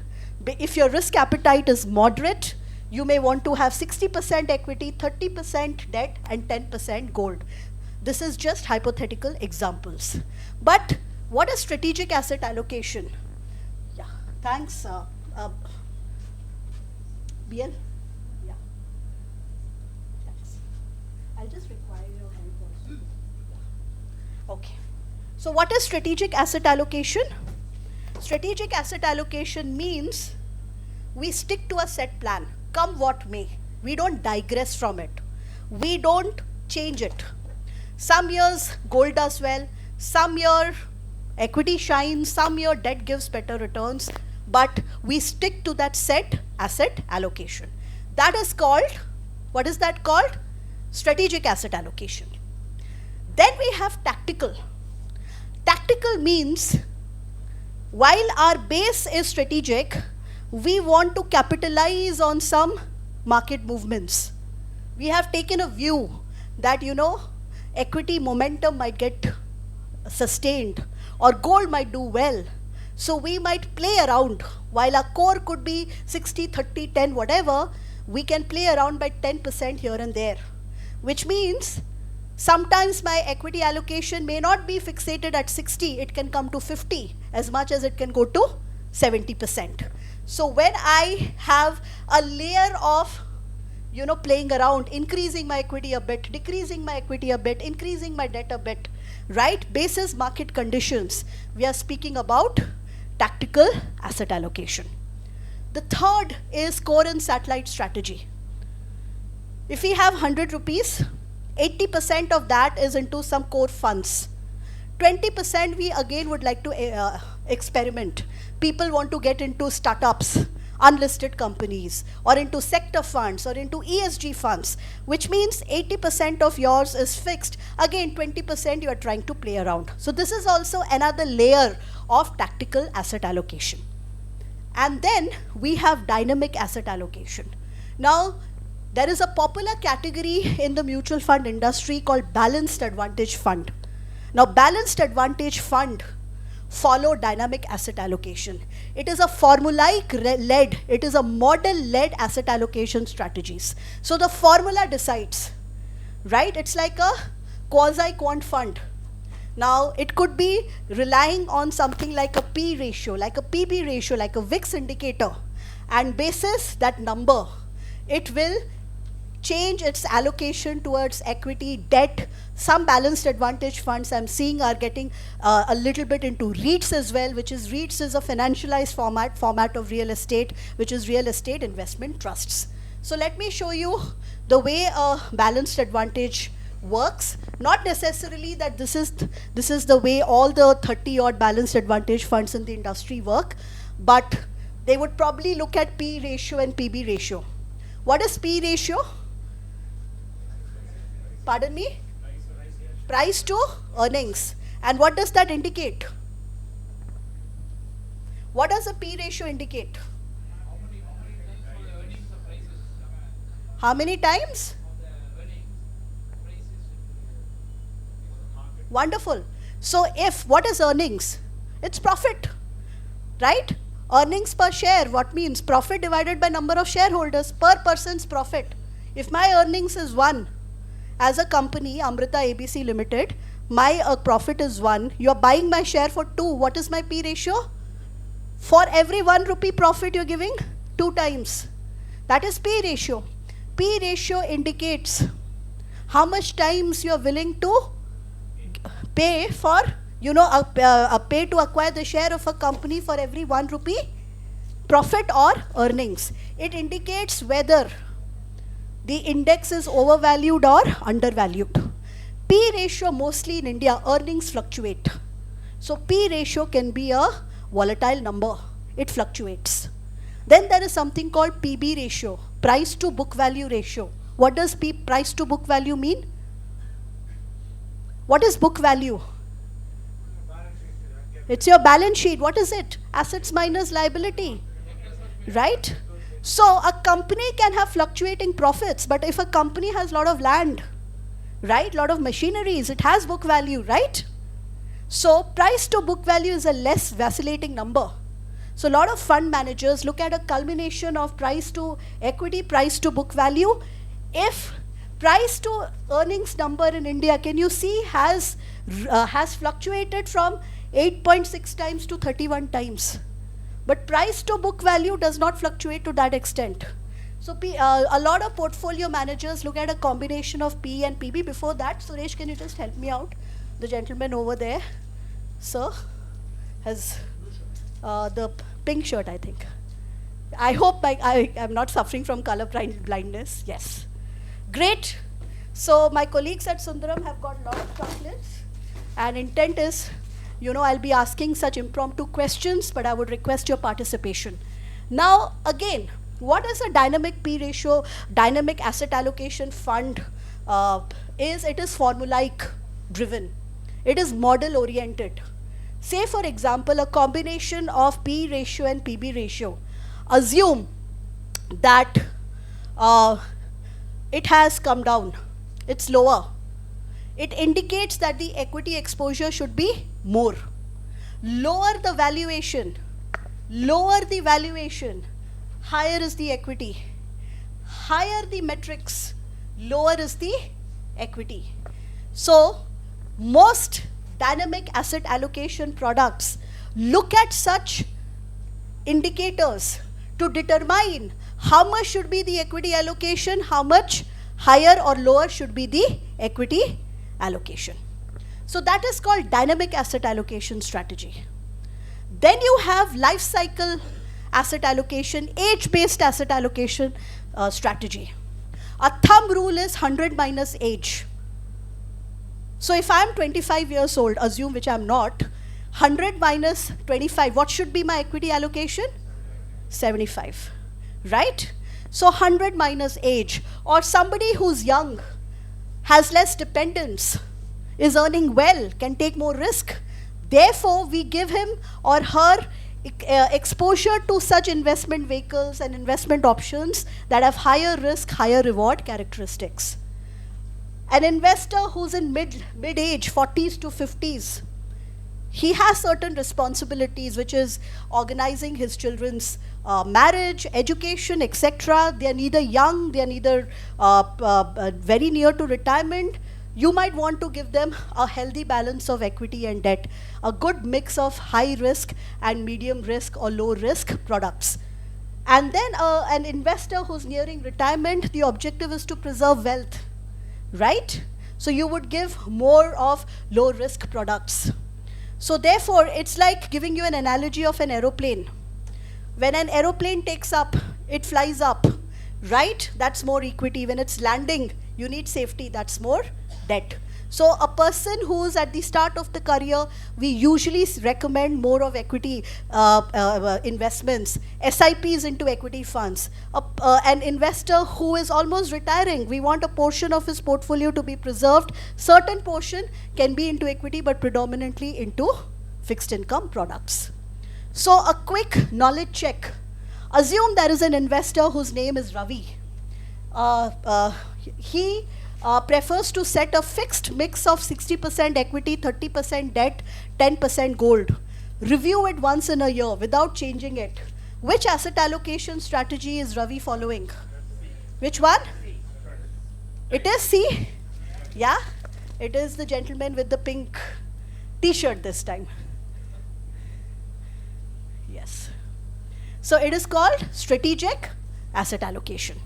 if your risk appetite is moderate, you may want to have 60% equity, 30% debt, and 10% gold. This is just hypothetical examples. But what is strategic asset allocation? Yeah, thanks, BL. Yeah, thanks. I'll just require your help also. Yeah. Okay. So what is strategic asset allocation? Strategic asset allocation means we stick to a set plan, come what may. We don't digress from it. We don't change it. Some years gold does well, some year equity shines, some year debt gives better returns, but we stick to that set asset allocation. That is called, what is that called? Strategic asset allocation. Then we have tactical. Tactical means while our base is strategic, we want to capitalize on some market movements. we have taken a view that, equity momentum might get sustained or gold might do well. So we might play around. While our core could be 60, 30, 10, whatever, we can play around by 10% here and there, which means sometimes my equity allocation may not be fixated at 60, it can come to 50, as much as it can go to 70%. So when I have a layer of playing around, increasing my equity a bit, decreasing my equity a bit, increasing my debt a bit, right? Basis market conditions, we are speaking about tactical asset allocation. The third is core and satellite strategy. If we have 100 rupees, 80% of that is into some core funds. 20% we again would like to experiment. People want to get into startups, unlisted companies, or into sector funds, or into ESG funds, which means 80% of yours is fixed. Again, 20% you are trying to play around. So this is also another layer of tactical asset allocation. And then we have dynamic asset allocation. Now, there is a popular category in the mutual fund industry called balanced advantage fund. Now, balanced advantage fund follow dynamic asset allocation. It is a formulaic-led, it is a model-led asset allocation strategies. So the formula decides, right? It's like a quasi-quant fund. Now, it could be relying on something like a P ratio, like a PB ratio, like a VIX indicator, and basis that number, it will change its allocation towards equity, debt. Some balanced advantage funds I'm seeing are getting a little bit into REITs as well, which is REITs is a financialized format of real estate, which is real estate investment trusts. So let me show you the way a balanced advantage works. Not necessarily that this is the way all the 30 odd balanced advantage funds in the industry work, but they would probably look at P ratio and PB ratio. What is P ratio? Pardon me? Price to earnings. And what does that indicate? What does a P ratio indicate? How many times? Wonderful. So if, what is earnings? It's profit, right? Earnings per share, what means? Profit divided by number of shareholders, per person's profit. If my earnings is 1, as a company, Amrita ABC Limited, my profit is 1, you're buying my share for 2, what is my P ratio? For every 1 rupee profit you're giving 2 times. That is P ratio. P ratio indicates how much times you're willing to pay for, pay to acquire the share of a company for every 1 rupee profit or earnings. It indicates whether the index is overvalued or undervalued. P ratio, mostly in India, earnings fluctuate. So P ratio can be a volatile number. It fluctuates. Then there is something called PB ratio, price to book value ratio. What does price to book value mean? What is book value? It's your balance sheet. What is it? Assets minus liability, right? So a company can have fluctuating profits, but if a company has a lot of land, right, lot of machineries, it has book value, right? So price to book value is a less vacillating number. So a lot of fund managers look at a culmination of price to equity, price to book value. If price to earnings number in India, can you see, has fluctuated from 8.6 times to 31 times. But price to book value does not fluctuate to that extent. So a lot of portfolio managers look at a combination of P and PB. Before that, Suresh, can you just help me out? The gentleman over there, sir, has the pink shirt, I think. I hope I am not suffering from color blindness. Yes. Great. So my colleagues at Sundaram have got a lot of chocolates. And intent is, I'll be asking such impromptu questions, but I would request your participation. Now, again, what is a dynamic P ratio, dynamic asset allocation fund is? It is formulaic driven. It is model oriented. Say, for example, a combination of P ratio and PB ratio. Assume that it has come down. It's lower. It indicates that the equity exposure should be more. Lower the valuation, higher is the equity. Higher the metrics, lower is the equity. So, most dynamic asset allocation products look at such indicators to determine how much should be the equity allocation, how much higher or lower should be the equity allocation. So that is called dynamic asset allocation strategy. Then you have life cycle asset allocation, age-based asset allocation strategy. A thumb rule is 100 minus age. So if I am 25 years old, assume which I am not, 100 minus 25, what should be my equity allocation? 75, right? So 100 minus age, or somebody who's young, has less dependence, is earning well, can take more risk. Therefore, we give him or her exposure to such investment vehicles and investment options that have higher risk, higher reward characteristics. An investor who's in mid-age, 40s to 50s, he has certain responsibilities, which is organizing his children's marriage, education, etc. They are neither young, they are neither very near to retirement. You might want to give them a healthy balance of equity and debt, a good mix of high risk and medium risk or low risk products. And then an investor who's nearing retirement, the objective is to preserve wealth, right? So you would give more of low risk products. So therefore, it's like giving you an analogy of an aeroplane. When an aeroplane takes up, it flies up, right? That's more equity. When it's landing, you need safety, that's more debt. So a person who's at the start of the career, we usually recommend more of equity investments, SIPs into equity funds. An investor who is almost retiring, we want a portion of his portfolio to be preserved. Certain portion can be into equity, but predominantly into fixed income products. So a quick knowledge check. Assume there is an investor whose name is Ravi. He prefers to set a fixed mix of 60% equity, 30% debt, 10% gold. Review it once in a year without changing it. Which asset allocation strategy is Ravi following? Which one? It is C? Yeah? It is the gentleman with the pink t-shirt this time. Yes. So it is called strategic asset allocation.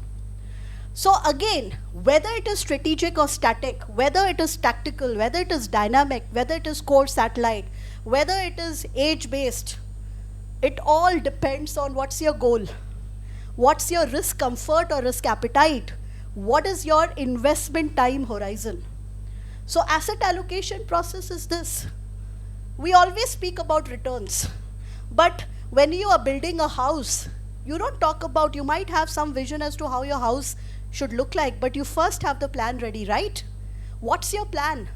So again, whether it is strategic or static, whether it is tactical, whether it is dynamic, whether it is core satellite, whether it is age-based, it all depends on what's your goal. What's your risk comfort or risk appetite? What is your investment time horizon? So asset allocation process is this. We always speak about returns, but when you are building a house, you don't talk about, you might have some vision as to how your house should look like, but you first have the plan ready, right? What's your plan?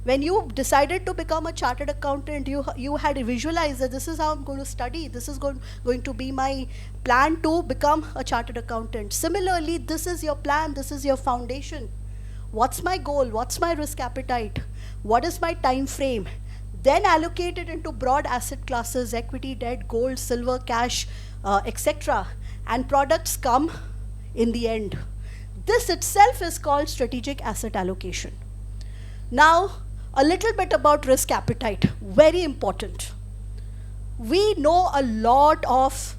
When you decided to become a chartered accountant, you had visualized that this is how I'm going to study, this is going to be my plan to become a chartered accountant. Similarly, this is your plan, this is your foundation. What's my goal? What's my risk appetite? What is my time frame? Then allocate it into broad asset classes, equity, debt, gold, silver, cash, etc. And products come in the end. This itself is called strategic asset allocation. Now, a little bit about risk appetite, very important. We know a lot of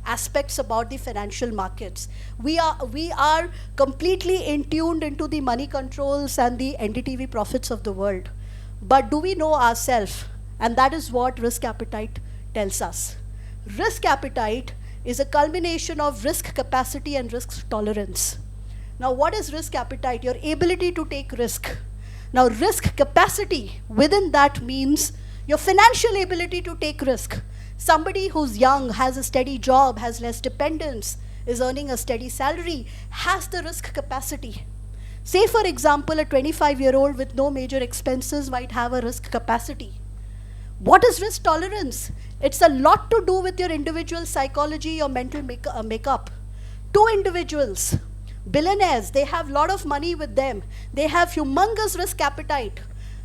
aspects about the financial markets. We are completely tuned into the money controls and the NDTV profits of the world. But do we know ourselves? And that is what risk appetite tells us. Risk appetite is a culmination of risk capacity and risk tolerance. Now, what is risk appetite? Your ability to take risk. Now, risk capacity, within that means your financial ability to take risk. Somebody who's young, has a steady job, has less dependence, is earning a steady salary, has the risk capacity. Say, for example, a 25-year-old with no major expenses might have a risk capacity. What is risk tolerance? It's a lot to do with your individual psychology, your mental makeup. Two individuals, Billionaires, they have a lot of money with them. They have humongous risk appetite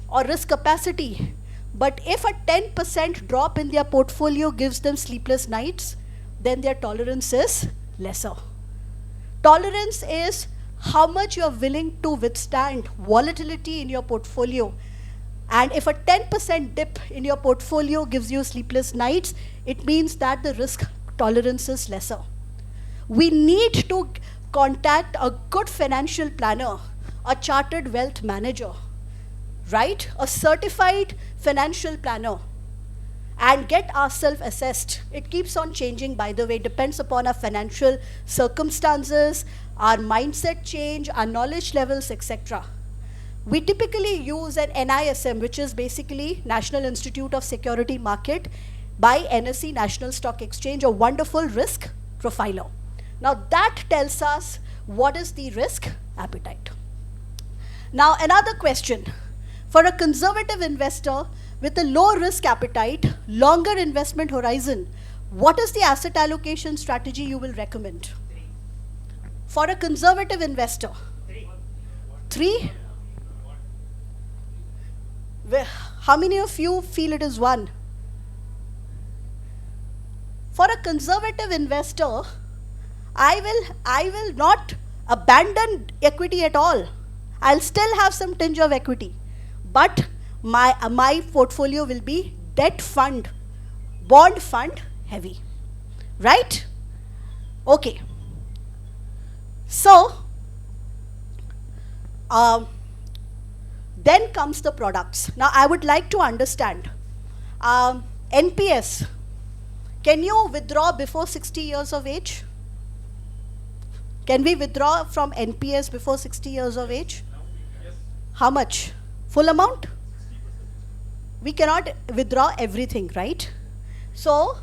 or risk capacity. But if a 10% drop in their portfolio gives them sleepless nights, then their tolerance is lesser. Tolerance is how much you are willing to withstand volatility in your portfolio. And if a 10% dip in your portfolio gives you sleepless nights, it means that the risk tolerance is lesser. We need to contact a good financial planner, a chartered wealth manager, right? A certified financial planner, and get ourselves assessed. It keeps on changing, by the way, depends upon our financial circumstances, our mindset change, our knowledge levels, etc. We typically use an NISM, which is basically National Institute of Security Market by NSE, National Stock Exchange, a wonderful risk profiler. Now that tells us what is the risk appetite. Now another question. For a conservative investor with a low risk appetite, longer investment horizon, what is the asset allocation strategy you will recommend? For a conservative investor? Three? How many of you feel it is one? For a conservative investor, I will not abandon equity at all. I'll still have some tinge of equity, but my portfolio will be debt fund, bond fund heavy, right? Okay. So then comes the products. Now I would like to understand NPS. Can you withdraw before 60 years of age? Can we withdraw from NPS before 60 years of age? Yes. How much? Full amount? We cannot withdraw everything, right? So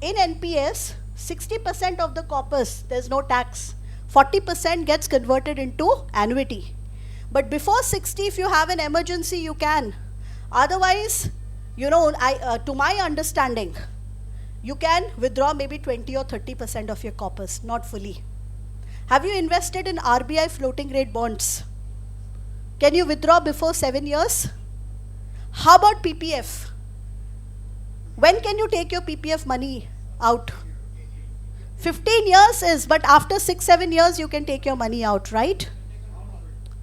in NPS, 60% of the corpus, there's no tax. 40% gets converted into annuity. But before 60, if you have an emergency, you can. Otherwise, you know, to my understanding, you can withdraw maybe 20 or 30% of your corpus, not fully. Have you invested in RBI floating rate bonds? Can you withdraw before 7 years? How about PPF? When can you take your PPF money out? 15 years is, but after 6-7 years you can take your money out, right?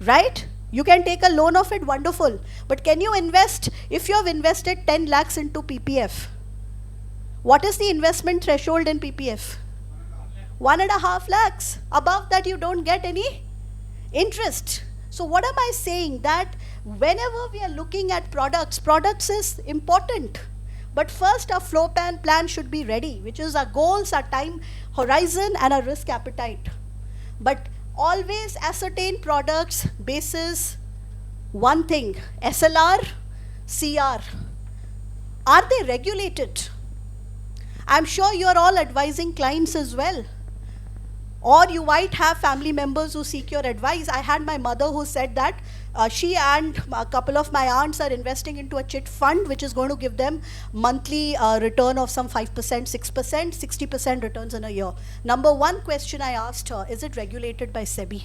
Right? You can take a loan of it, wonderful. But can you invest, if you have invested 10 lakhs into PPF? What is the investment threshold in PPF? 1.5 lakhs. Above that you don't get any interest. So what am I saying? That whenever we are looking at products is important. But first our flow plan should be ready, which is our goals, our time horizon and our risk appetite. But always ascertain products basis one thing, SLR, CR. Are they regulated? I'm sure you're all advising clients as well. Or you might have family members who seek your advice. I had my mother who said that she and a couple of my aunts are investing into a chit fund which is going to give them monthly return of some 5%, 6%, 60% returns in a year. Number one question I asked her, is it regulated by SEBI?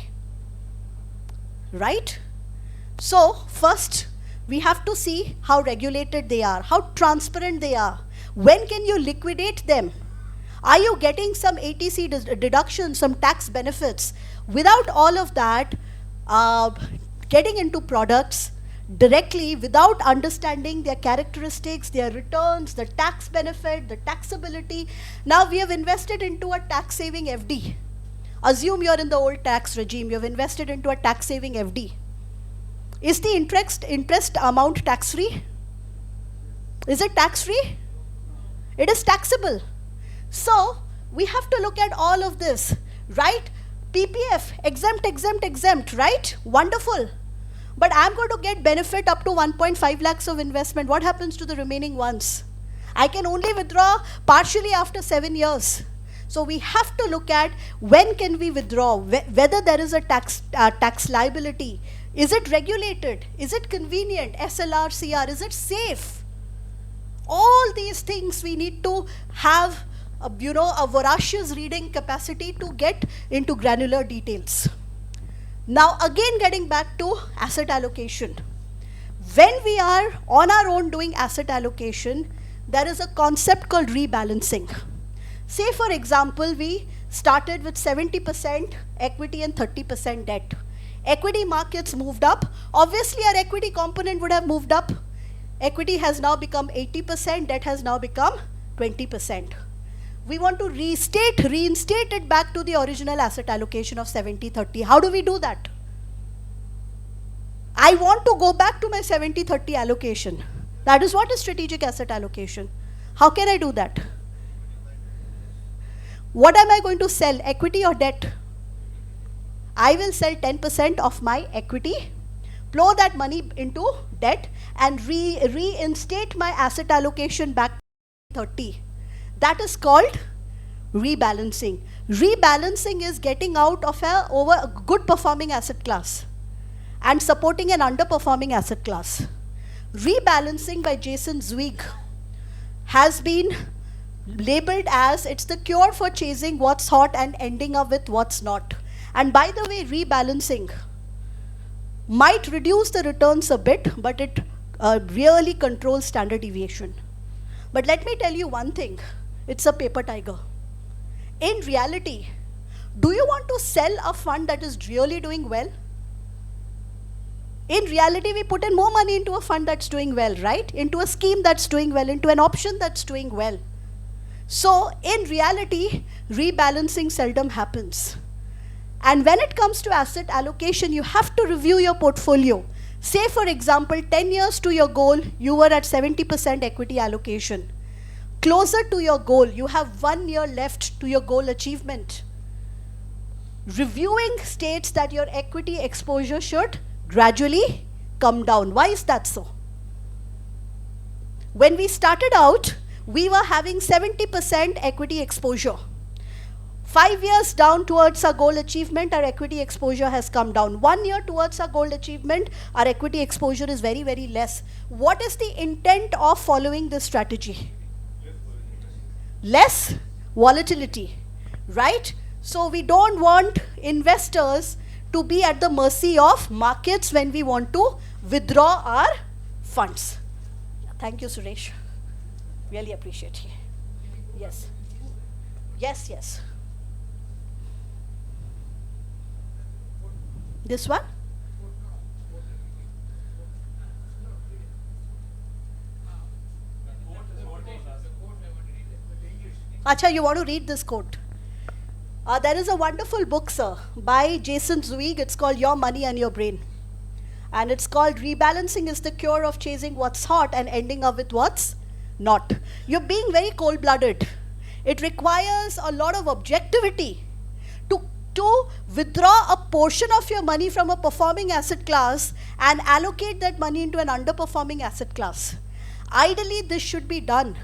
Right? So first, we have to see how regulated they are, how transparent they are. When can you liquidate them? Are you getting some ATC deductions, some tax benefits? Without all of that, getting into products directly without understanding their characteristics, their returns, the tax benefit, the taxability. Now we have invested into a tax saving FD. Assume you're in the old tax regime, you have invested into a tax saving FD. Is the interest amount tax free? Is it tax free? It is taxable. So we have to look at all of this, right? PPF, exempt, right? Wonderful. But I'm going to get benefit up to 1.5 lakhs of investment. What happens to the remaining ones? I can only withdraw partially after 7 years. So we have to look at when can we withdraw, whether there is a tax liability. Is it regulated? Is it convenient? SLR, CR, is it safe? All these things we need to have a voracious reading capacity to get into granular details. Now again getting back to asset allocation. When we are on our own doing asset allocation, there is a concept called rebalancing. Say for example, we started with 70% equity and 30% debt. Equity markets moved up. Obviously our equity component would have moved up. Equity has now become 80%, debt has now become 20%. We want to reinstate it back to the original asset allocation of 70-30. How do we do that? I want to go back to my 70-30 allocation. That is what is strategic asset allocation. How can I do that? What am I going to sell, equity or debt? I will sell 10% of my equity, plow that money into debt and reinstate my asset allocation back to 30. That is called rebalancing. Rebalancing is getting out of a good performing asset class and supporting an underperforming asset class. Rebalancing by Jason Zweig has been labeled as it's the cure for chasing what's hot and ending up with what's not. And by the way, rebalancing might reduce the returns a bit, but it really controls standard deviation. But let me tell you one thing, it's a paper tiger. In reality, do you want to sell a fund that is really doing well? In reality, we put in more money into a fund that's doing well, right? Into a scheme that's doing well, into an option that's doing well. So in reality, rebalancing seldom happens. And when it comes to asset allocation, you have to review your portfolio. Say for example, 10 years to your goal, you were at 70% equity allocation. Closer to your goal, you have 1 year left to your goal achievement. Reviewing states that your equity exposure should gradually come down. Why is that so? When we started out, we were having 70% equity exposure. 5 years down towards our goal achievement, our equity exposure has come down. 1 year towards our goal achievement, our equity exposure is very, very less. What is the intent of following this strategy? Less volatility, right? So we don't want investors to be at the mercy of markets when we want to withdraw our funds. Thank you, Suresh. Really appreciate it. Yes. Yes, yes. This one? Acha, you want to read this quote? There is a wonderful book, sir, by Jason Zweig. It's called Your Money and Your Brain. And it's called Rebalancing is the Cure of Chasing What's Hot and Ending Up with What's Not. You're being very cold-blooded. It requires a lot of objectivity to withdraw a portion of your money from a performing asset class and allocate that money into an underperforming asset class. Ideally, this should be done,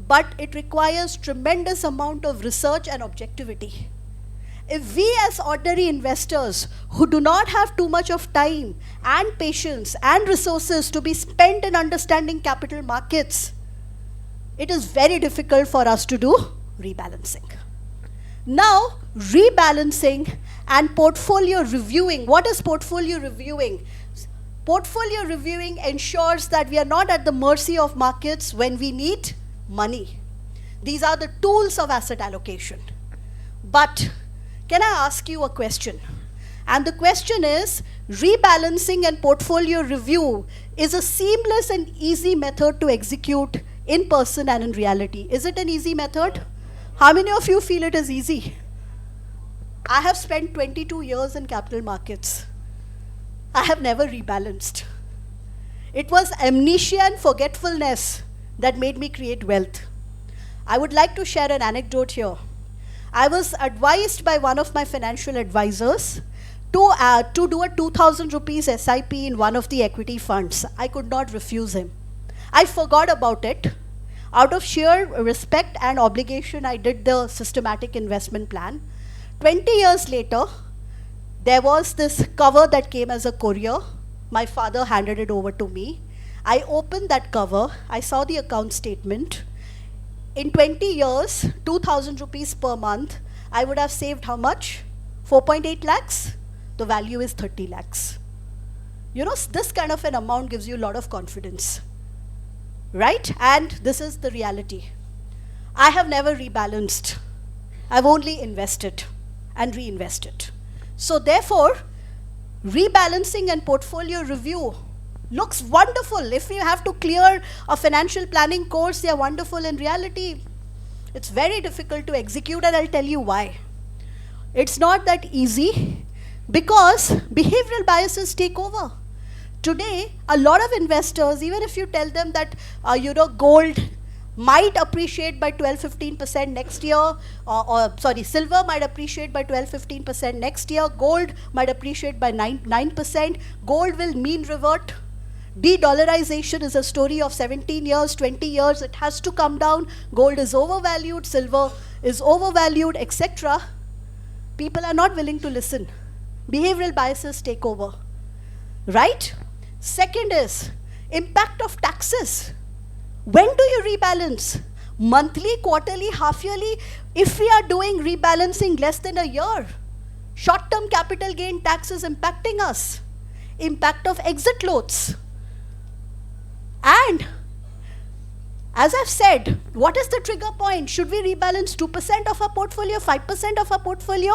but it requires tremendous amount of research and objectivity. If we as ordinary investors who do not have too much of time and patience and resources to be spent in understanding capital markets, it is very difficult for us to do rebalancing. Now, rebalancing and portfolio reviewing. What is portfolio reviewing? Portfolio reviewing ensures that we are not at the mercy of markets when we need money. These are the tools of asset allocation. But can I ask you a question? And the question is, rebalancing and portfolio review is a seamless and easy method to execute in person and in reality. Is it an easy method? How many of you feel it is easy? I have spent 22 years in capital markets. I have never rebalanced. It was amnesia and forgetfulness that made me create wealth. I would like to share an anecdote here. I was advised by one of my financial advisors to do a 2,000 rupees SIP in one of the equity funds. I could not refuse him. I forgot about it. Out of sheer respect and obligation, I did the systematic investment plan. 20 years later, there was this cover that came as a courier. My father handed it over to me. I opened that cover. I saw the account statement. in 20 years, 2,000 rupees per month, I would have saved how much? 4.8 lakhs? The value is 30 lakhs. You know, this kind of an amount gives you a lot of confidence, right? And this is the reality. I have never rebalanced. I've only invested and reinvested. So therefore, rebalancing and portfolio review looks wonderful. If you have to clear a financial planning course, they are wonderful. In reality, it's very difficult to execute, and I'll tell you why. It's not that easy because behavioral biases take over. Today, a lot of investors, even if you tell them that, gold might appreciate by 12-15% next year, silver might appreciate by 12-15% next year, gold might appreciate by 9%, gold will mean revert. De-dollarization is a story of 17 years, 20 years, it has to come down, gold is overvalued, silver is overvalued, etc. People are not willing to listen. Behavioral biases take over, right? Second is impact of taxes. When do you rebalance? Monthly, quarterly, half-yearly? If we are doing rebalancing less than a year, short-term capital gain tax is impacting us. Impact of exit loads. And as I've said, what is the trigger point? Should we rebalance 2% of our portfolio, 5% of our portfolio,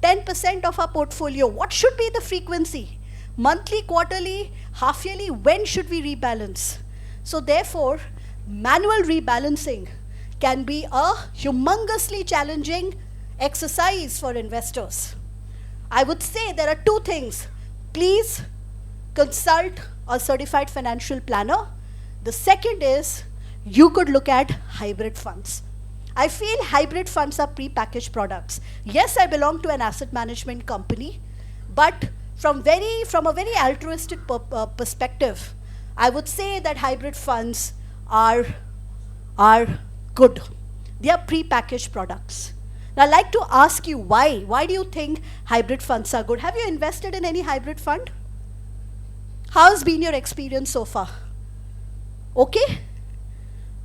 10% of our portfolio? What should be the frequency? Monthly, quarterly, half-yearly? When should we rebalance? So therefore, manual rebalancing can be a humongously challenging exercise for investors. I would say there are two things. Please consult a certified financial planner. The second is you could look at hybrid funds. I feel hybrid funds are pre-packaged products. Yes, I belong to an asset management company, but from a very altruistic perspective, I would say that hybrid funds are good. They are pre-packaged products. Now, I'd like to ask you why. Why do you think hybrid funds are good? Have you invested in any hybrid fund? How has been your experience so far? Okay?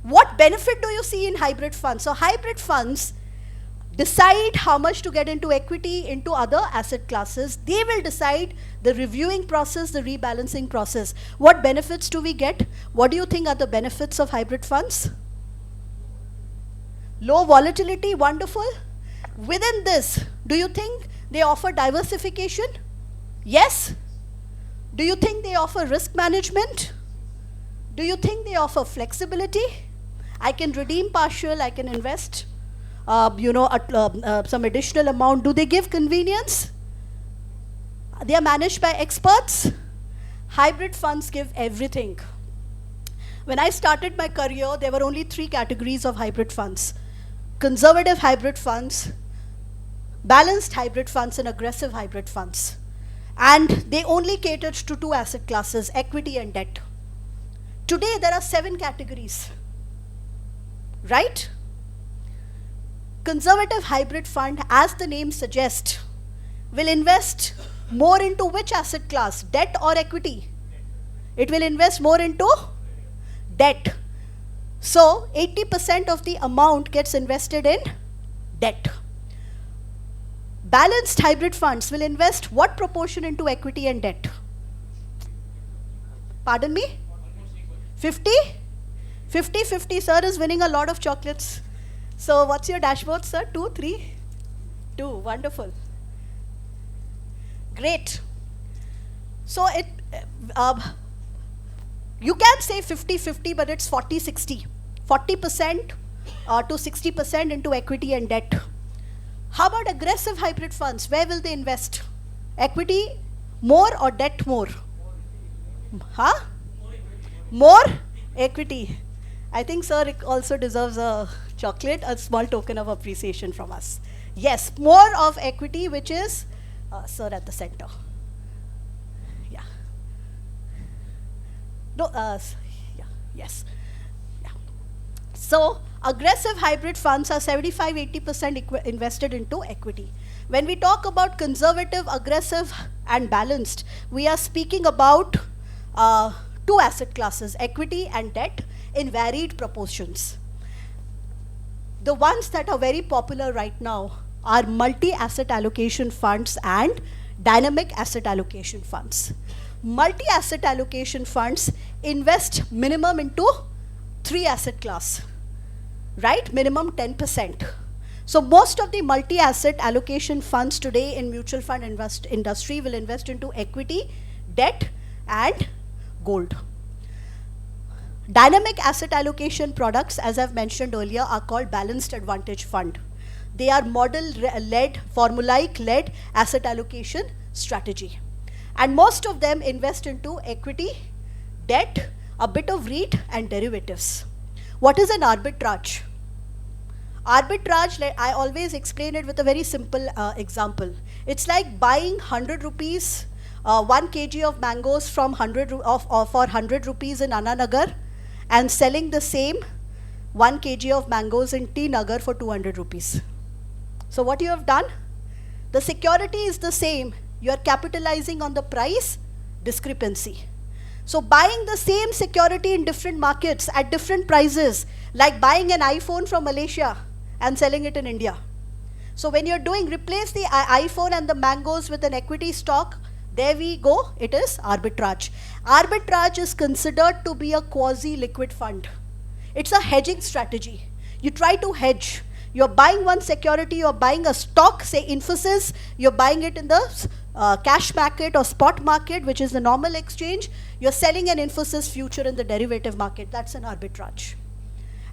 What benefit do you see in hybrid funds? So hybrid funds decide how much to get into equity, into other asset classes. They will decide the reviewing process, the rebalancing process. What benefits do we get? What do you think are the benefits of hybrid funds? Low volatility, wonderful. Within this, do you think they offer diversification? Yes. Do you think they offer risk management? Do you think they offer flexibility? I can redeem partial, I can invest some additional amount. Do they give convenience? They are managed by experts. Hybrid funds give everything. When I started my career, there were only 3 categories of hybrid funds: conservative hybrid funds, balanced hybrid funds, and aggressive hybrid funds. And they only catered to 2 asset classes, equity and debt. Today, there are 7 categories, right? Conservative hybrid fund, as the name suggests, will invest more into which asset class? Debt or equity? It will invest more into debt. So 80% of the amount gets invested in debt. Balanced hybrid funds will invest what proportion into equity and debt? Pardon me? 50? 50-50, sir is winning a lot of chocolates. So what's your dashboard, sir? 2, 3? 2, wonderful. Great. So you can say 50-50, but it's 40-60. 40% to 60% into equity and debt. How about aggressive hybrid funds? Where will they invest? Equity more or debt more? Huh? More equity. I think sir also deserves a chocolate, a small token of appreciation from us. Yes, more of equity, which is sir at the center. Yeah. No, yeah, yes. Yeah. So aggressive hybrid funds are 75-80% invested into equity. When we talk about conservative, aggressive, and balanced, we are speaking about 2 asset classes, equity and debt, in varied proportions. the ones that are very popular right now are multi-asset allocation funds and dynamic asset allocation funds. Multi-asset allocation funds invest minimum into 3 asset class, right? Minimum 10%. So most of the multi-asset allocation funds today in mutual fund industry will invest into equity, debt, and gold. Dynamic asset allocation products, as I've mentioned earlier, are called balanced advantage fund. They are model-led, formulaic-led asset allocation strategy. And most of them invest into equity, debt, a bit of REIT, and derivatives. What is an arbitrage? Arbitrage, I always explain it with a very simple example. It's like buying 100 rupees, 1 kg of mangoes from for 100 rupees in Anna Nagar and selling the same 1 kg of mangoes in T Nagar for 200 rupees. So what you have done? The security is the same. You are capitalizing on the price discrepancy. So buying the same security in different markets at different prices, like buying an iPhone from Malaysia and selling it in India. So when you're doing, replace the iPhone and the mangoes with an equity stock, there we go, it is arbitrage. Arbitrage is considered to be a quasi-liquid fund. It's a hedging strategy. You try to hedge. You're buying one security, you're buying a stock, say Infosys, you're buying it in the cash market or spot market, which is the normal exchange. You're selling an Infosys future in the derivative market. That's an arbitrage.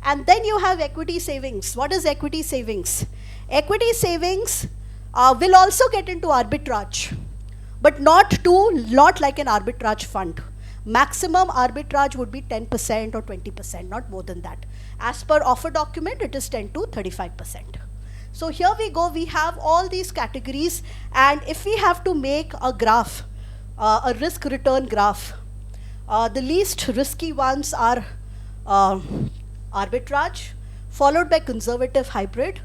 And then you have equity savings. What is equity savings? Equity savings will also get into arbitrage, but not like an arbitrage fund. Maximum arbitrage would be 10% or 20%, not more than that. As per offer document, it is 10 to 35%. So here we go, we have all these categories, and if we have to make a graph, a risk return graph, the least risky ones are arbitrage, followed by conservative hybrid.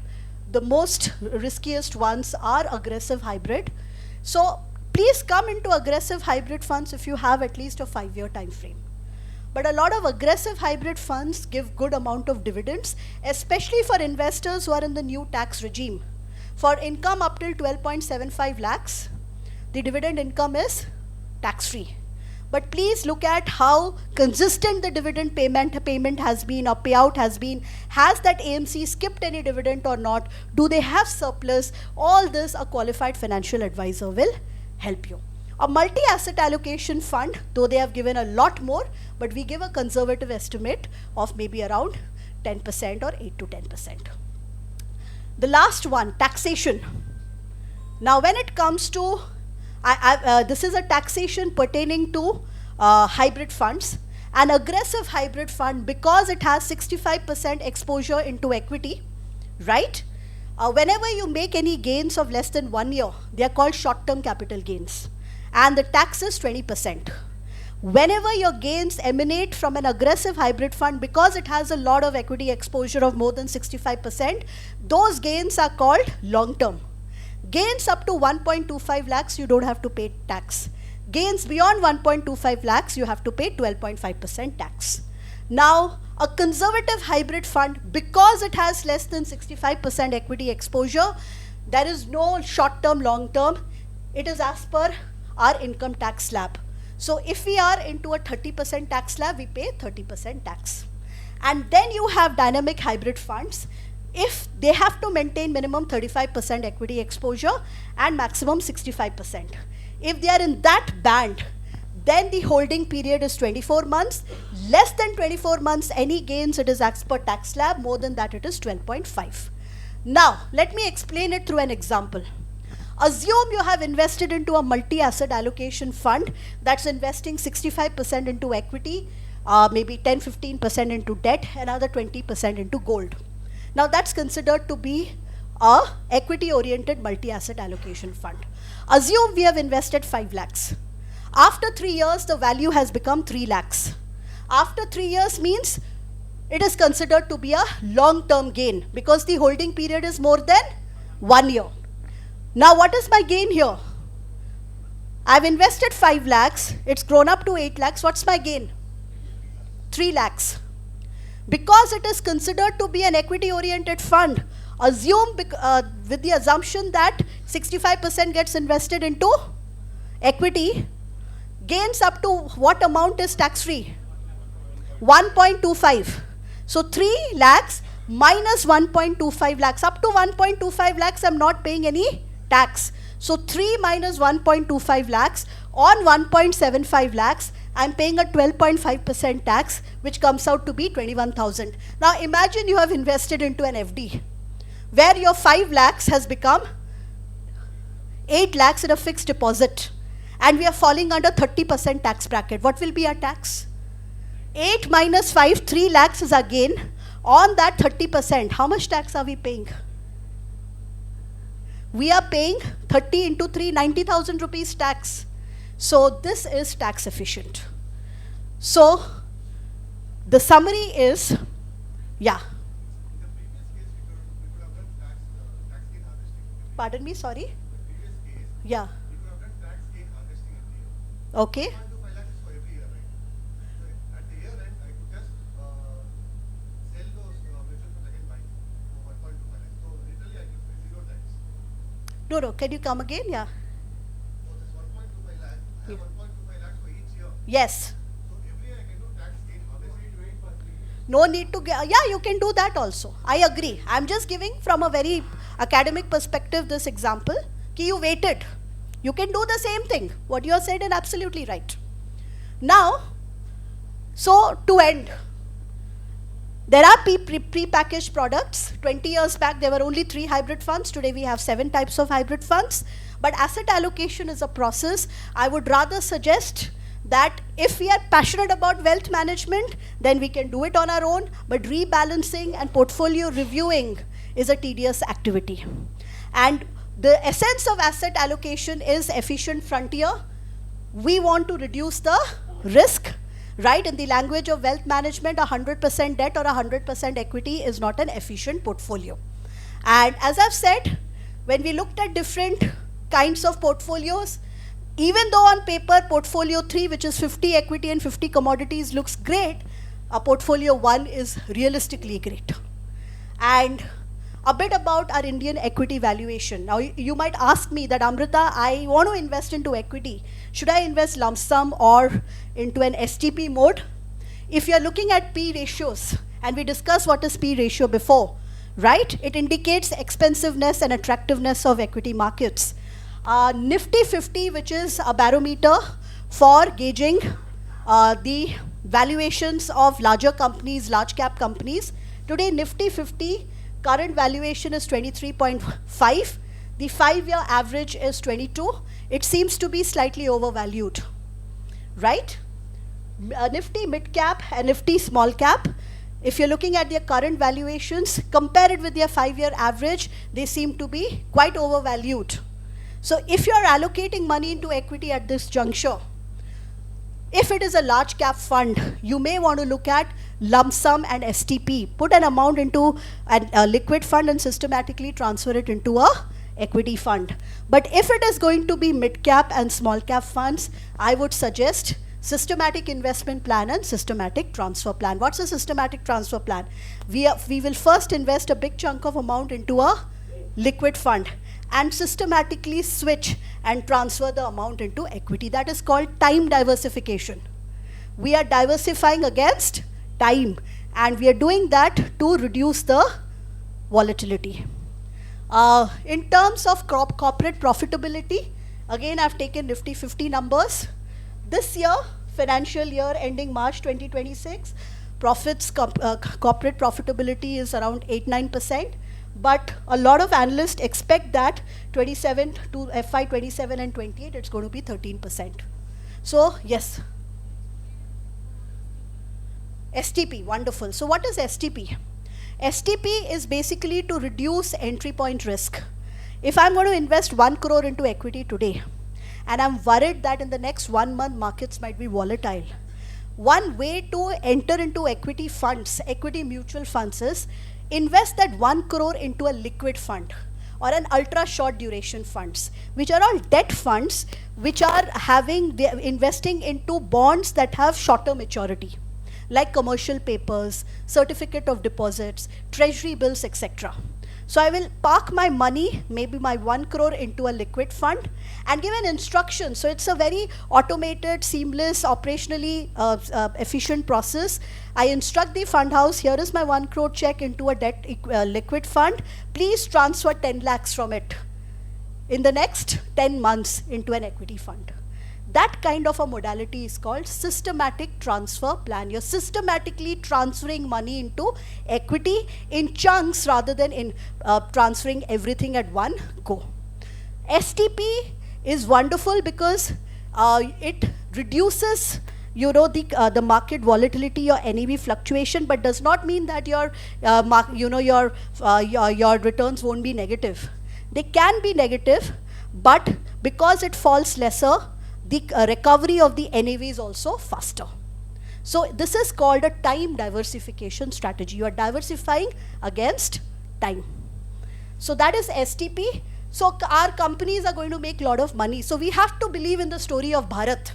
The most riskiest ones are aggressive hybrid. So please come into aggressive hybrid funds if you have at least a 5-year time frame. But a lot of aggressive hybrid funds give good amount of dividends, especially for investors who are in the new tax regime. For income up till 12.75 lakhs, the dividend income is tax-free. But please look at how consistent the dividend payment has been, or payout has been. Has that AMC skipped any dividend or not? Do they have surplus? All this a qualified financial advisor will help you. A multi-asset allocation fund, though they have given a lot more, but we give a conservative estimate of maybe around 10% or 8 to 10%. The last one, taxation. Now when it comes to, this is a taxation pertaining to hybrid funds. An aggressive hybrid fund, because it has 65% exposure into equity, right? Whenever you make any gains of less than 1 year, they are called short-term capital gains. And the tax is 20%. Whenever your gains emanate from an aggressive hybrid fund, because it has a lot of equity exposure of more than 65%, those gains are called long-term. Gains up to 1.25 lakhs, you don't have to pay tax. Gains beyond 1.25 lakhs, you have to pay 12.5% tax. Now, a conservative hybrid fund, because it has less than 65% equity exposure, there is no short-term, long-term. It is as per our income tax slab. So if we are into a 30% tax slab, we pay 30% tax. And then you have dynamic hybrid funds. If they have to maintain minimum 35% equity exposure and maximum 65%. If they are in that band, then the holding period is 24 months. Less than 24 months, any gains, it is as per tax slab. More than that, it is 12.5. Now, let me explain it through an example. Assume you have invested into a multi-asset allocation fund that's investing 65% into equity, maybe 10-15% into debt, another 20% into gold. Now that's considered to be a equity-oriented multi-asset allocation fund. Assume we have invested 5 lakhs. After 3 years, the value has become 3 lakhs. After 3 years means it is considered to be a long-term gain because the holding period is more than 1 year. Now what is my gain here? I've invested 5 lakhs, it's grown up to 8 lakhs, what's my gain? 3 lakhs. Because it is considered to be an equity-oriented fund, assume with the assumption that 65% gets invested into equity, gains up to what amount is tax-free? 1.25. So 3 lakhs minus 1.25 lakhs. Up to 1.25 lakhs, I'm not paying any tax. So 3 minus 1.25 lakhs on 1.75 lakhs, I'm paying a 12.5% tax, which comes out to be 21,000. Now imagine you have invested into an FD, where your 5 lakhs has become 8 lakhs in a fixed deposit, and we are falling under 30% tax bracket. What will be our tax? 8 minus 5, 3 lakhs is again on that 30%. How much tax are we paying? We are paying 30 into 3, 90,000 rupees tax. So this is tax efficient. So the summary is, yeah. Pardon me, sorry? Yeah. Okay. No, can you come again? Yeah. Yes. No need to get, yeah, you can do that also. I agree. I'm just giving from a very academic perspective this example. Ki you waited. You can do the same thing. What you have said is absolutely right. Now, so to end, there are pre-packaged products. 20 years back, there were only 3 hybrid funds. Today, we have 7 types of hybrid funds. But asset allocation is a process. I would rather suggest that if we are passionate about wealth management, then we can do it on our own. But rebalancing and portfolio reviewing is a tedious activity. And the essence of asset allocation is efficient frontier. We want to reduce the risk. Right, in the language of wealth management, 100% debt or 100% equity is not an efficient portfolio. And as I've said, when we looked at different kinds of portfolios, even though on paper portfolio 3, which is 50 equity and 50 commodities, looks great, a portfolio 1 is realistically great. And a bit about our Indian equity valuation. Now you might ask me that, Amrita, I want to invest into equity. Should I invest lump sum or into an STP mode? If you're looking at P ratios, and we discussed what is P ratio before, right? It indicates expensiveness and attractiveness of equity markets. Nifty 50, which is a barometer for gauging the valuations of larger companies, large cap companies. Today, Nifty 50 current valuation is 23.5. The 5-year average is 22. It seems to be slightly overvalued, right? Nifty mid cap and Nifty small cap, if you're looking at their current valuations, compare it with their 5-year average, they seem to be quite overvalued. So if you're allocating money into equity at this juncture, if it is a large cap fund, you may want to look at lump sum and STP. Put an amount into a liquid fund and systematically transfer it into a equity fund. But if it is going to be mid cap and small cap funds, I would suggest systematic investment plan and systematic transfer plan. What's a systematic transfer plan? We will first invest a big chunk of amount into a liquid fund and systematically switch and transfer the amount into equity. That is called time diversification. We are diversifying against time, and we are doing that to reduce the volatility. In terms of corporate profitability, again I've taken Nifty 50 numbers. This year, financial year ending March 2026, corporate profitability is around 8-9%. But a lot of analysts expect that 27 to FY 27 and 28, it's going to be 13%. So yes. STP, wonderful. So what is STP? STP is basically to reduce entry point risk. If I'm going to invest 1 crore into equity today, and I'm worried that in the next 1 month markets might be volatile, one way to enter into equity funds, equity mutual funds, is invest that 1 crore into a liquid fund or an ultra short duration funds, which are all debt funds, which are investing into bonds that have shorter maturity. like commercial papers, certificate of deposits, treasury bills, etc. So I will park my money, maybe my 1 crore, into a liquid fund and give an instruction. So it's a very automated, seamless, operationally efficient process. I instruct the fund house, here is my 1 crore check into a debt liquid fund. Please transfer 10 lakhs from it in the next 10 months into an equity fund. That kind of a modality is called systematic transfer plan. You're systematically transferring money into equity in chunks rather than in transferring everything at one go. STP is wonderful because it reduces the market volatility or NAV fluctuation, but does not mean that your returns won't be negative. They can be negative, but because it falls lesser, the recovery of the NAV is also faster. So this is called a time diversification strategy. You are diversifying against time. So that is STP. So our companies are going to make a lot of money. So we have to believe in the story of Bharat,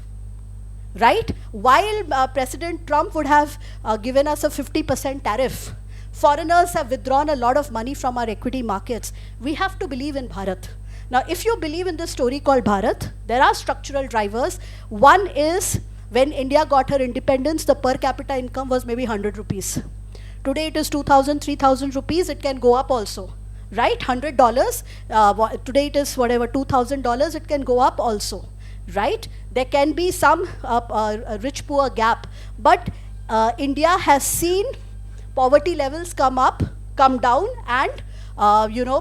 right? While President Trump would have given us a 50% tariff, foreigners have withdrawn a lot of money from our equity markets. We have to believe in Bharat. Now, if you believe in this story called Bharat, there are structural drivers. One is, when India got her independence, the per capita income was maybe 100 rupees. Today it is 2,000, 3,000 rupees. It can go up also, right? $100. Today it is whatever, $2,000. It can go up also, right? There can be some rich-poor gap. But India has seen poverty levels come down, and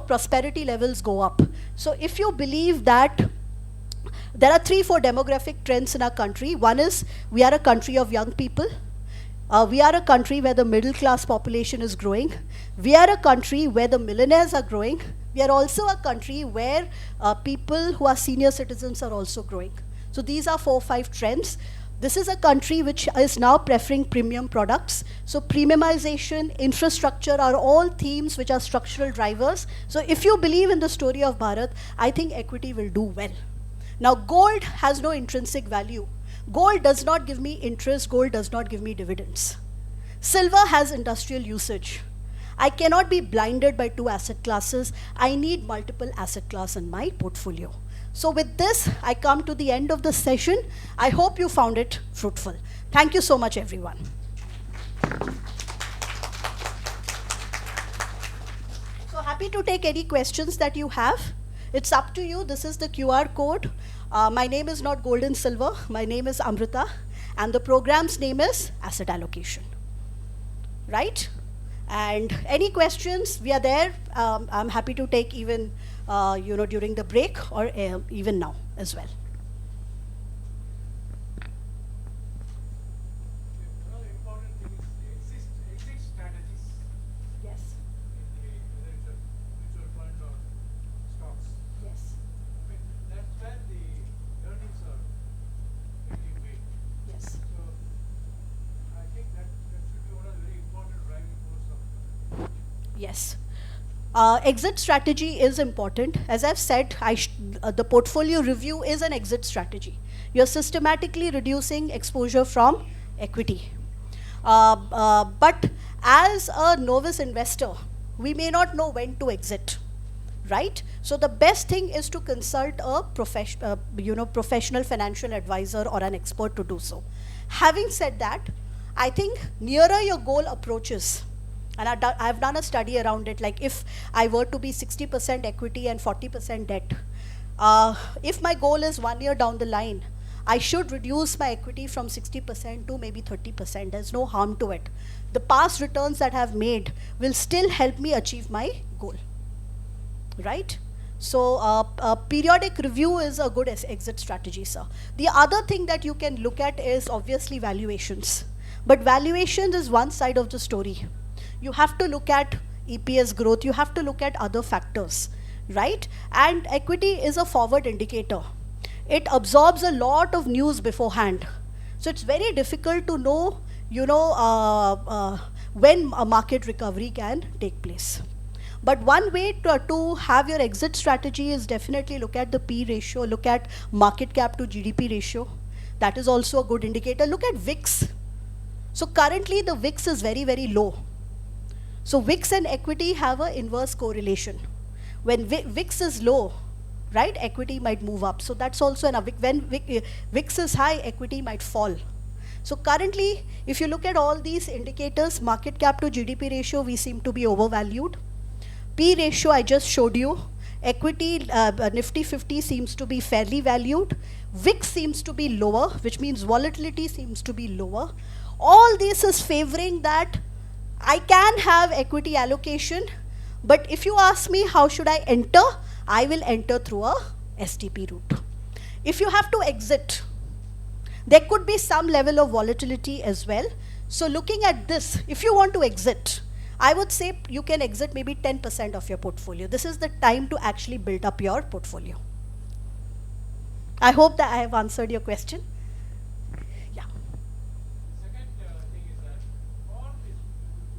prosperity levels go up. So if you believe that there are 3-4 demographic trends in our country. One is, we are a country of young people. We are a country where the middle class population is growing. We are a country where the millionaires are growing. We are also a country where people who are senior citizens are also growing. So these are 4 or 5 trends. This is a country which is now preferring premium products. So premiumization, infrastructure are all themes which are structural drivers. So if you believe in the story of Bharat, I think equity will do well. Now, gold has no intrinsic value. Gold does not give me interest. Gold does not give me dividends. Silver has industrial usage. I cannot be blinded by 2 asset classes. I need multiple asset classes in my portfolio. So with this, I come to the end of the session. I hope you found it fruitful. Thank you so much, everyone. So happy to take any questions that you have. It's up to you. This is the QR code. My name is not Gold and Silver. My name is Amrita. And the program's name is Asset Allocation. Right? And any questions, we are there. I'm happy to take even during the break or even now as well. Another important thing is the exit strategies. Yes. Whether it's a mutual fund or stocks. Yes. I mean, that's where the earnings are getting made. Yes. So I think that should be one of the very important driving force of Yes. Exit strategy is important. As I've said, the portfolio review is an exit strategy. You're systematically reducing exposure from equity. But as a novice investor, we may not know when to exit, right? So the best thing is to consult a professional financial advisor or an expert to do so. Having said that, I think nearer your goal approaches, and I've done a study around it, like if I were to be 60% equity and 40% debt, if my goal is 1 year down the line, I should reduce my equity from 60% to maybe 30%. There's no harm to it. The past returns that I've made will still help me achieve my goal, right? So periodic review is a good exit strategy, sir. The other thing that you can look at is obviously valuations. But valuations is one side of the story. You have to look at EPS growth. You have to look at other factors, right? And equity is a forward indicator. It absorbs a lot of news beforehand. So it's very difficult to know, when a market recovery can take place. But one way to have your exit strategy is definitely look at the P ratio, look at market cap to GDP ratio. That is also a good indicator. Look at VIX. So currently the VIX is very, very low. So VIX and equity have an inverse correlation. When VIX is low, right, equity might move up. So that's also when VIX is high, equity might fall. So currently, if you look at all these indicators, market cap to GDP ratio, we seem to be overvalued. P ratio I just showed you. Equity, Nifty 50 seems to be fairly valued. VIX seems to be lower, which means volatility seems to be lower. All this is favoring that I can have equity allocation, but if you ask me how should I enter, I will enter through a STP route. If you have to exit, there could be some level of volatility as well. So looking at this, if you want to exit, I would say you can exit maybe 10% of your portfolio. This is the time to actually build up your portfolio. I hope that I have answered your question. Yeah. The second thing is that all this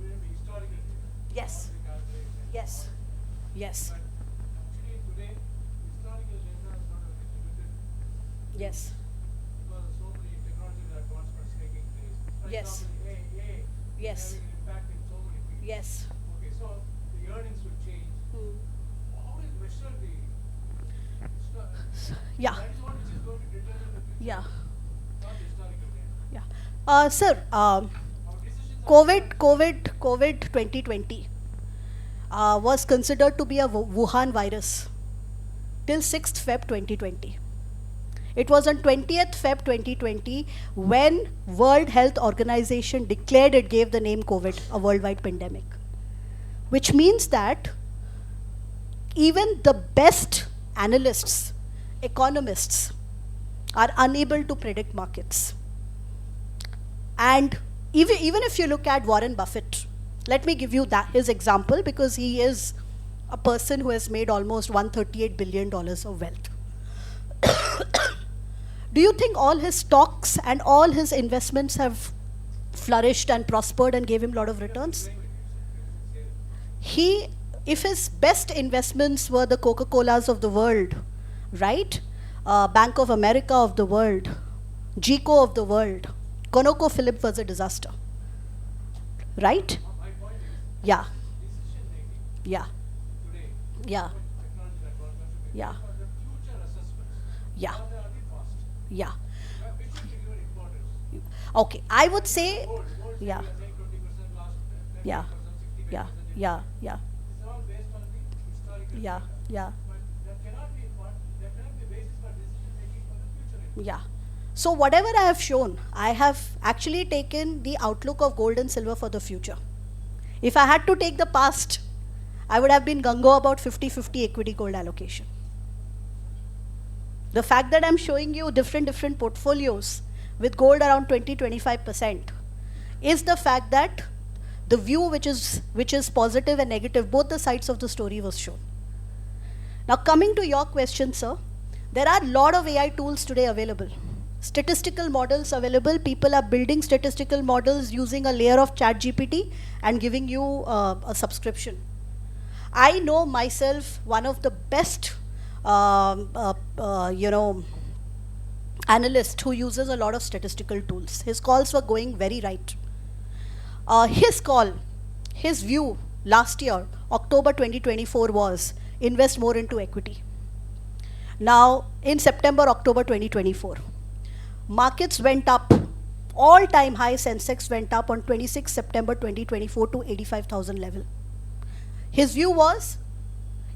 will be historical data. Yes. All the calculations, Yes. Yes. But actually today, historical data is not very limited Yes. because of so many technological advancements taking place. For Yes. example, AI Yes. having an impact in so many fields. Yes. Okay, so the earnings will change. How do you measure the Yeah. that is what which is going to determine the future, Yeah. not the historical data. Yeah. Sir, Our decisions are COVID 2020 was considered to be a Wuhan virus till 6th Feb 2020. It was on 20th Feb 2020 when World Health Organization declared it gave the name COVID, a worldwide pandemic. Which means that even the best analysts, economists are unable to predict markets. And even if you look at Warren Buffett, let me give you his example because he is a person who has made almost $138 billion of wealth. Do you think all his stocks and all his investments have flourished and prospered and gave him a lot of returns? If his best investments were the Coca-Colas of the world, right? Bank of America of the world, GEICO of the world, ConocoPhillips was a disaster, right? My point is Yeah, decision making yeah, today, yeah, technological advancements will be yeah, for the future assessments. yeah, Are the past? yeah. Which should be given importance. Okay, I would say, Gold yeah, we are saying 20% last, 10%, yeah, 65%. yeah, yeah, yeah, It's all based on the historical yeah, data. yeah, But that cannot be basis for decision making for the future. yeah. So whatever I have shown, I have actually taken the outlook of gold and silver for the future. If I had to take the past, I would have been gung-ho about 50-50 equity gold allocation. The fact that I'm showing you different portfolios with gold around 20-25% is the fact that the view which is positive and negative, both the sides of the story was shown. Now coming to your question, sir, there are a lot of AI tools today available. Statistical models available. People are building statistical models using a layer of ChatGPT and giving you a subscription. I know myself one of the best, analyst who uses a lot of statistical tools. His calls were going very right. His view last year, October 2024 was invest more into equity. Now, in September, October 2024, markets went up, all-time high Sensex went up on 26 September 2024 to 85,000 level. His view was,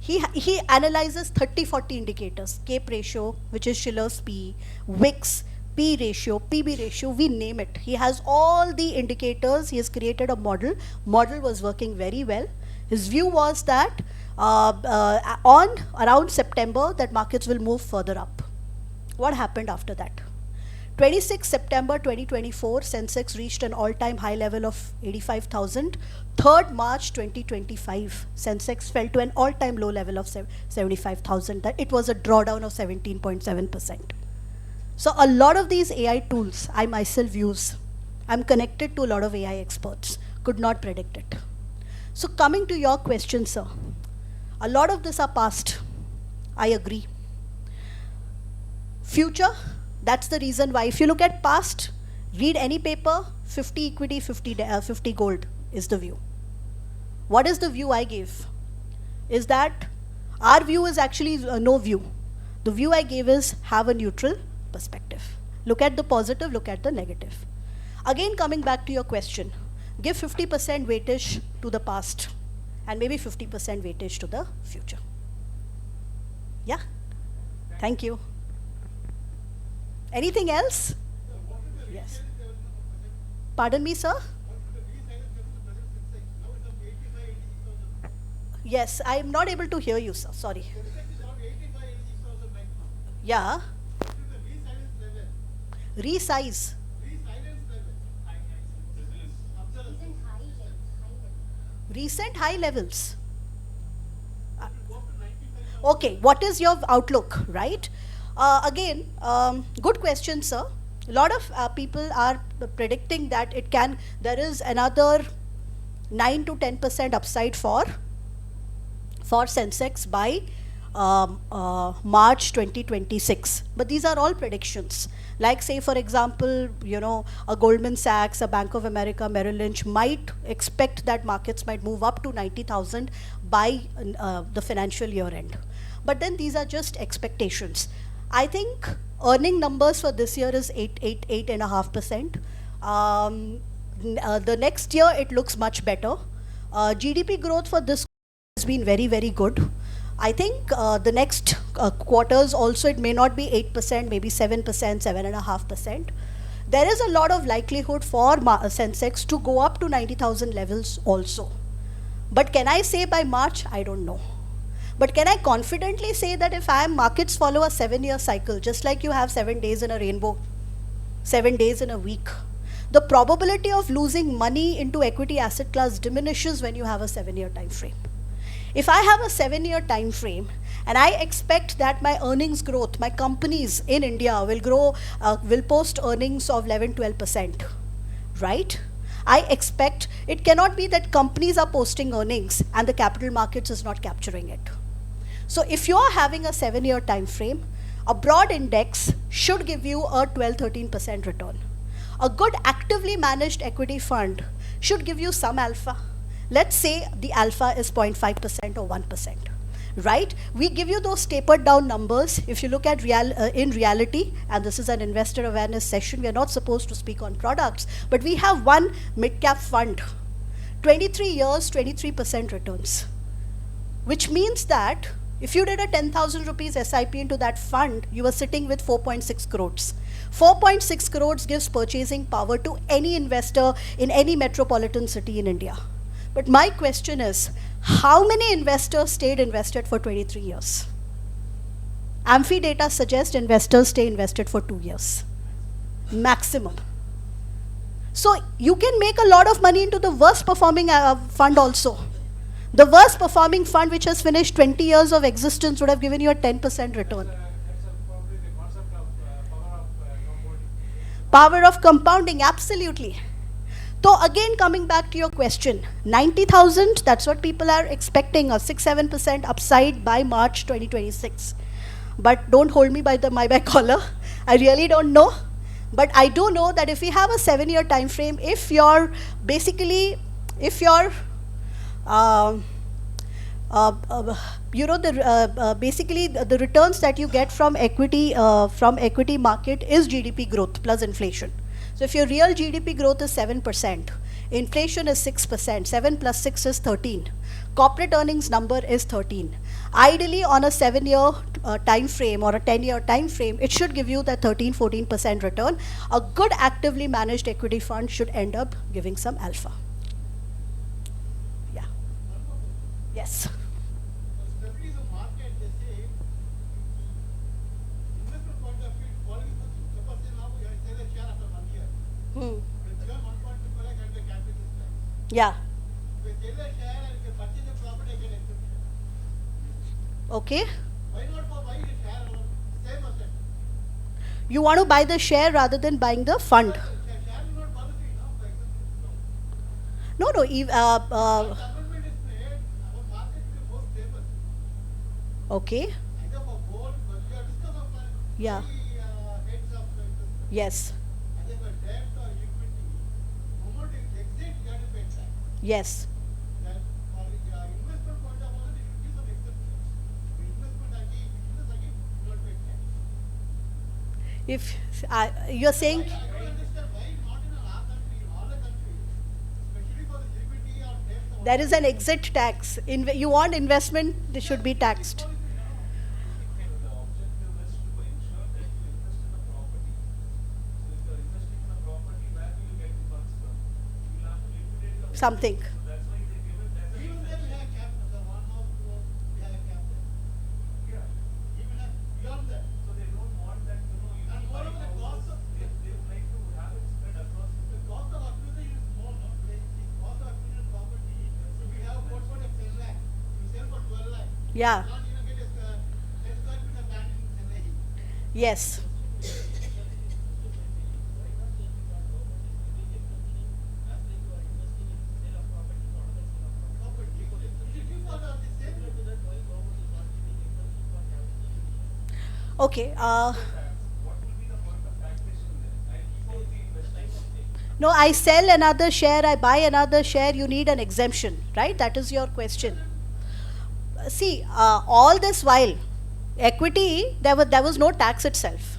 he analyzes 30-40 indicators, CAPE ratio, which is Shiller's P, WIX, P ratio, PB ratio, we name it. He has all the indicators, he has created a model. Model was working very well. His view was that on around September, that markets will move further up. What happened after that? 26 September 2024, Sensex reached an all-time high level of 85,000. 3rd March 2025, Sensex fell to an all-time low level of 75,000. That it was a drawdown of 17.7%. So a lot of these AI tools I myself use. I'm connected to a lot of AI experts. Could not predict it. So coming to your question, sir, a lot of this are past. I agree. Future, that's the reason why. If you look at past, read any paper, 50 equity, 50 gold is the view. What is the view I gave? Is that our view is actually no view. The view I gave is have a neutral perspective. Look at the positive, look at the negative. Again, coming back to your question, give 50% weightage to the past and maybe 50% weightage to the future. Yeah? Thank you. Anything else? Yes. Pardon me, sir? Yes, I am not able to hear you, sir. Sorry. Yeah. Resize. Recent high levels. Okay, what is your outlook, right? Again, good question, sir. A lot of people are predicting that there is another 9 to 10% upside for Sensex by March 2026. But these are all predictions. Like, say, for example, a Goldman Sachs, a Bank of America, Merrill Lynch might expect that markets might move up to 90,000 by the financial year end. But then these are just expectations. I think earning numbers for this year is 8.5%. The next year it looks much better. GDP growth for this has been very, very good. I think the next quarters also it may not be 8%, maybe 7%, 7.5%. There is a lot of likelihood for Sensex to go up to 90,000 levels also. But can I say by March? I don't know. But can I confidently say that if markets follow a 7-year cycle, just like you have 7 days in a rainbow, 7 days in a week, the probability of losing money into equity asset class diminishes when you have a 7-year time frame. If I have a 7-year time frame and I expect that my earnings growth, my companies in India will post earnings of 11-12%, right? I expect it cannot be that companies are posting earnings and the capital markets is not capturing it. So if you are having a 7-year time frame, a broad index should give you a 12-13% return. A good actively managed equity fund should give you some alpha. Let's say the alpha is 0.5% or 1%, right? We give you those tapered down numbers. If you look at in reality, and this is an investor awareness session, we are not supposed to speak on products, but we have one mid-cap fund, 23 years, 23% returns, which means that if you did a 10,000 rupees SIP into that fund, you were sitting with 4.6 crores. 4.6 crores gives purchasing power to any investor in any metropolitan city in India. But my question is, how many investors stayed invested for 23 years? Amphi data suggests investors stay invested for 2 years, maximum. So you can make a lot of money into the worst performing fund also. The worst performing fund which has finished 20 years of existence would have given you a 10% return. That's probably the concept of power of compounding. Power of compounding, absolutely. So again, coming back to your question, 90,000, that's what people are expecting, a 6-7% upside by March 2026. But don't hold me by my collar. I really don't know. But I do know that if we have a 7-year time frame, basically the returns that you get from equity market is GDP growth plus inflation. So if your real GDP growth is 7%, inflation is 6%, 7 plus 6 is 13. Corporate earnings number is 13. Ideally, on a 7-year time frame or a 10-year time frame, it should give you that 13-14% return. A good actively managed equity fund should end up giving some alpha. Yeah. Yes. Stability of market, they say, investment point of view, quality, suppose now you sell a share after 1 year. When you earn 1.2 collect and the capital is like. Yeah. If you sell a share and you purchase a property, I get exemption. Okay. Why not for buying a share alone? Same asset. You want to buy the share rather than buying the fund. Share will not policy, no? For exemption. No. The government is made, our market will be more stable. Okay. Either for gold, but you have discussed of Yeah. heads of the investment. Yes. Either for debt or equity. Yes. Then for the investment point of view, they should give some exceptions. The investment again, business again, do not pay tax. If you're saying, I don't understand why not in our country, in all the countries, especially for the GPT or tax. there is an exit tax. You want investment, they should be taxed. The objective is to ensure that you invest in a property. So if you're investing in a property, where do you get the funds from? You'll have to liquidate the Something. So that's why they give it as an Even then we have cap, sir, 1 house, 2 house, we have a cap there. Yeah. Even beyond that. So they don't want that, you And keep moreover, buying the cost houses. of- They would like to have it spread across The cost of acquisition is more, no? The cost of acquisition property, if we have a portfolio of 10 lakh, we sell for 12 lakh. Yeah. Not even get a 10 square feet of land in Chennai. Yes. Property. You should give for the same. Okay. what will be the point of taxation then? I keep out the investing. No, I sell another share, I buy another share, you need an exemption, right? That is your question. See, all this while, equity, there was no tax itself.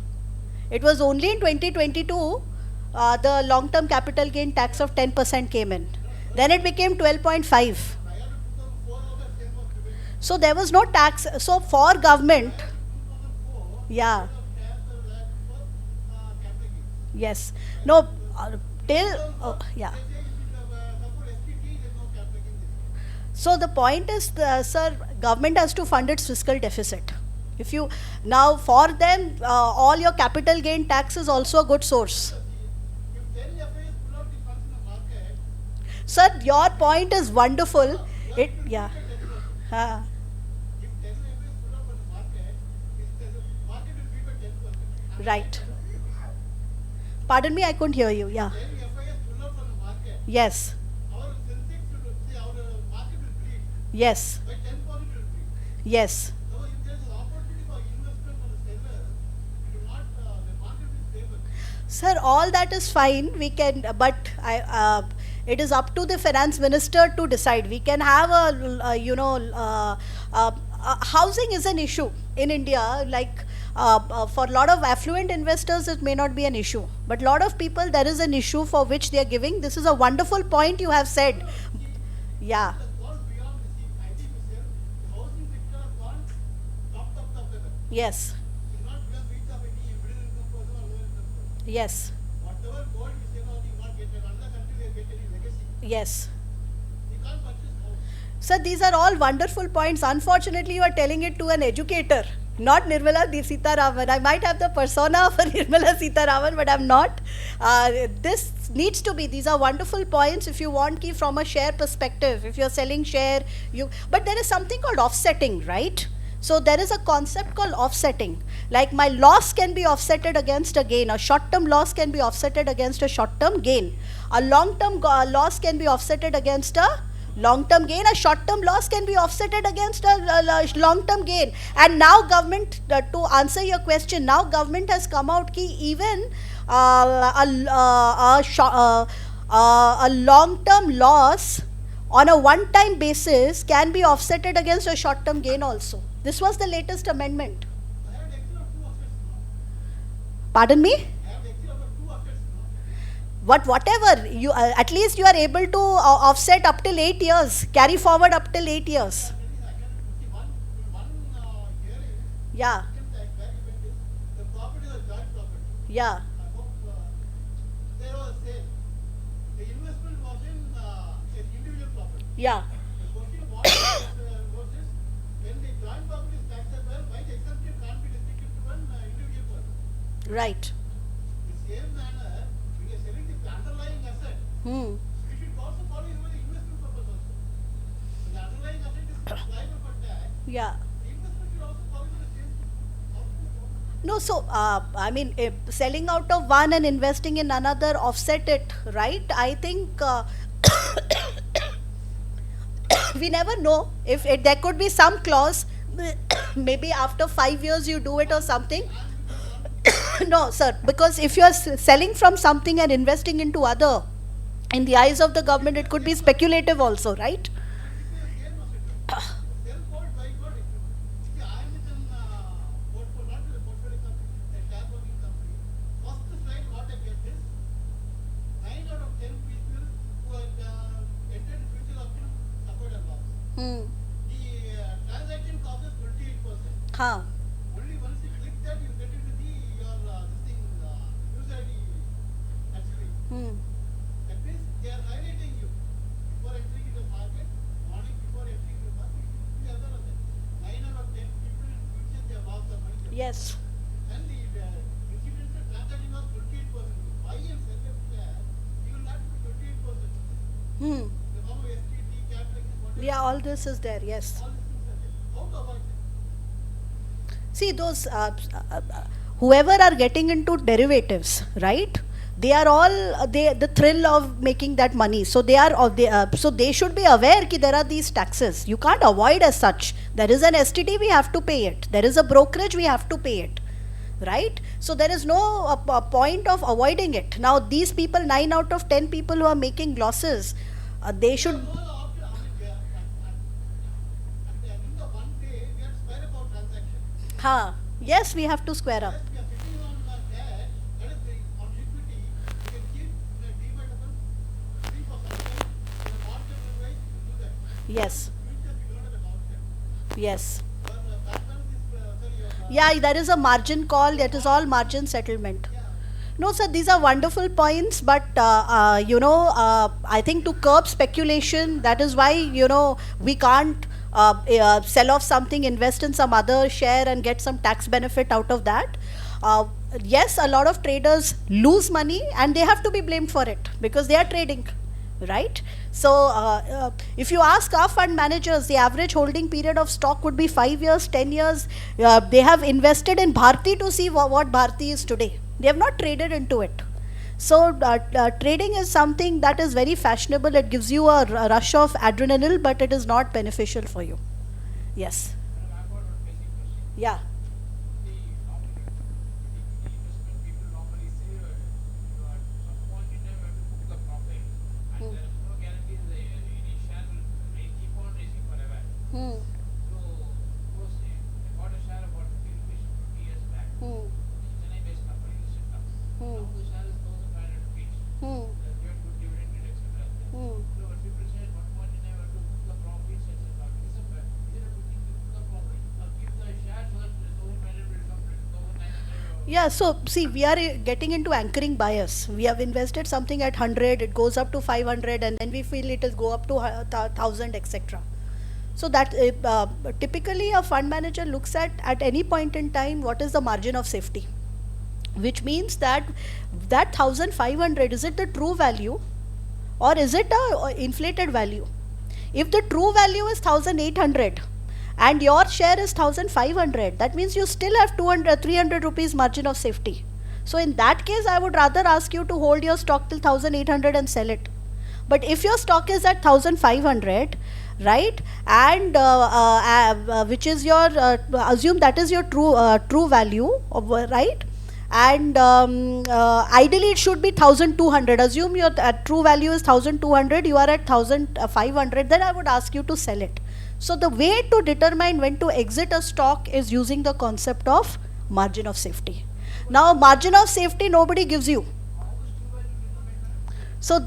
It was only in 2022, the long-term capital gain tax of 10% came in. Then it became 12.5. Prior to 2004, also same was prevailing. So there was no tax. So for government, 2004, yeah, tax for capital gains. yes. No, till, yeah. They say if you support SPT, there is no capital gain. So the point is, sir, government has to fund its fiscal deficit. If you now for them, all your capital gain tax is also a good source. If 10 FIs pull out the funds in the market, Sir, your point is wonderful. It yeah. Uh, if 10 FIs pull out from the market, the market will be by 10%. right. Pardon me, I couldn't hear you. Yeah. 10 FIs pull out from the market, Yes. our Sensex will, see, our market will bleed. Yes. By 10% it will bleed. Yes. So if there is an opportunity for investment for the seller, it will not, the market will be stable. Sir, all that is fine. We can, but it is up to the finance minister to decide. We can have housing is an issue in India. Like for a lot of affluent investors, it may not be an issue. But a lot of people, there is an issue for which they are giving. This is a wonderful point you have said. Yeah. It has gone beyond the sea. I think we said the housing sector has gone top level. Yes. It's not because we have any middle income person or lower income person. Yes. Whatever gold we save out, you not get it. Another country they get any legacy. Yes. You can't purchase house. Sir, these are all wonderful points. Unfortunately, you are telling it to an educator, not Nirmala Sitharaman. I might have the persona of a Nirmala Sitharaman, but I'm not. This needs to be. These are wonderful points. If you want key from a share perspective, if you're selling share, But there is something called offsetting, right? So there is a concept called offsetting. Like my loss can be offsetted against a gain. A short-term loss can be offsetted against a short-term gain. A long-term loss can be offsetted against a long-term gain. A short-term loss can be offsetted against a long-term gain. And now government, to answer your question, now government has come out ki even a long-term loss on a one-time basis can be offsetted against a short-term gain also. This was the latest amendment. I have an excel of 2 assets now. Pardon me? I have the excel of 2 assets now. Whatever you at least you are able to offset up till 8 years, carry forward up till 8 years. I can see one hearing, Yeah, income tax back event is the property is a joint property. yeah, I hope there was a sale. The investment was in an individual property. yeah. The question was this, when the joint property is taxable, why the exemption can't be restricted to an individual person? Right. The same manner, when you are selling the underlying asset, Hmm. we should also follow even the investment purpose also. When the underlying asset is liable for tax, Yeah. the investment should also follow the same output. No, so I mean, selling out of one and investing in another offset it, right? I think we never know if there could be some clause. Maybe after 5 years you do it or something. No, sir, because if you are selling from something and investing into other, In the eyes of the government, it could be speculative also, right? Sell-code, buy-code equipment. See, I am with an portfolio, not with a portfolio company, a share working company. First slide, what I get is 9 out of 10 people who have entered mutual option suffered a loss. Hmm. The transaction cost is 28%. Huh. Only once you click that, you get into the your this thing user ID touch screen. Hmm. That means they are highlighting you before entering into the market, morning before entering into the market. The other one, 9 out of 10 people in future they have lost their money. Yes. And the institutional transaction was 28%. Buy and sell a share, you will not be 28%. Hmm. The form of STT, capital, whatever. Yeah, all this is there, yes. All these things are there. How to avoid that? See, those whoever are getting into derivatives, right? They are all the thrill of making that money. So so they should be aware that there are these taxes. You can't avoid as such. There is an STT, we have to pay it. There is a brokerage, we have to pay it, right? So there is no point of avoiding it. Now these people, 9 out of 10 people who are making losses, they should. No option. I mean, we are, at the end of one day, we have to square up our transaction. Yes, we have to square up. Yes, we are sitting on cash, that is on liquidity, we can keep in a demat account, free for some time, in a market advice, we do that. Yes, Future, we don't have an option. yes. But background is, sorry, your, Yeah, there is a margin call, that is all margin settlement. No, sir, these are wonderful points, but I think to curb speculation, that is why, we can't sell off something, invest in some other share and get some tax benefit out of that. Yes, a lot of traders lose money and they have to be blamed for it because they are trading, right? So, if you ask our fund managers, the average holding period of stock would be 5 years, 10 years. They have invested in Bharti to see what Bharti is today. They have not traded into it. So, trading is something that is very fashionable. It gives you a rush of adrenaline, but it is not beneficial for you. Yes. Madam, I've got one basic question. Yeah. The normally, the investment people normally say you at some point in time you have to book the profit, and there is no guarantee that any share will keep on raising forever. Hmm. So, suppose I bought a share about 50 rupees 50 years back. Hmm. Chennai-based company listed now. Hmm. Now the share is 1,500 rupees. Hmm. They have given good dividend yield, etc. Hmm. So when people say at one point in time we have to book the profits, etc. Is it a good thing to book the profit or keep the share so that the 1,500 will come to 1,900? Yeah, so see, we are getting into anchoring bias. We have invested something at 100, it goes up to 500, and then we feel it will go up to 1,000, etc. So that typically a fund manager looks at any point in time what is the margin of safety, which means that 1,500, is it the true value or is it a inflated value? If the true value is 1,800 and your share is 1,500, that means you still have 300 rupees margin of safety. So in that case, I would rather ask you to hold your stock till 1,800 and sell it. But if your stock is at 1,500, right, and which is your assume that is your true value, right, and ideally it should be 1,200. Assume your true value is 1,200, you are at 1,500, then I would ask you to sell it. So the way to determine when to exit a stock is using the concept of margin of safety. Now margin of safety nobody gives you. So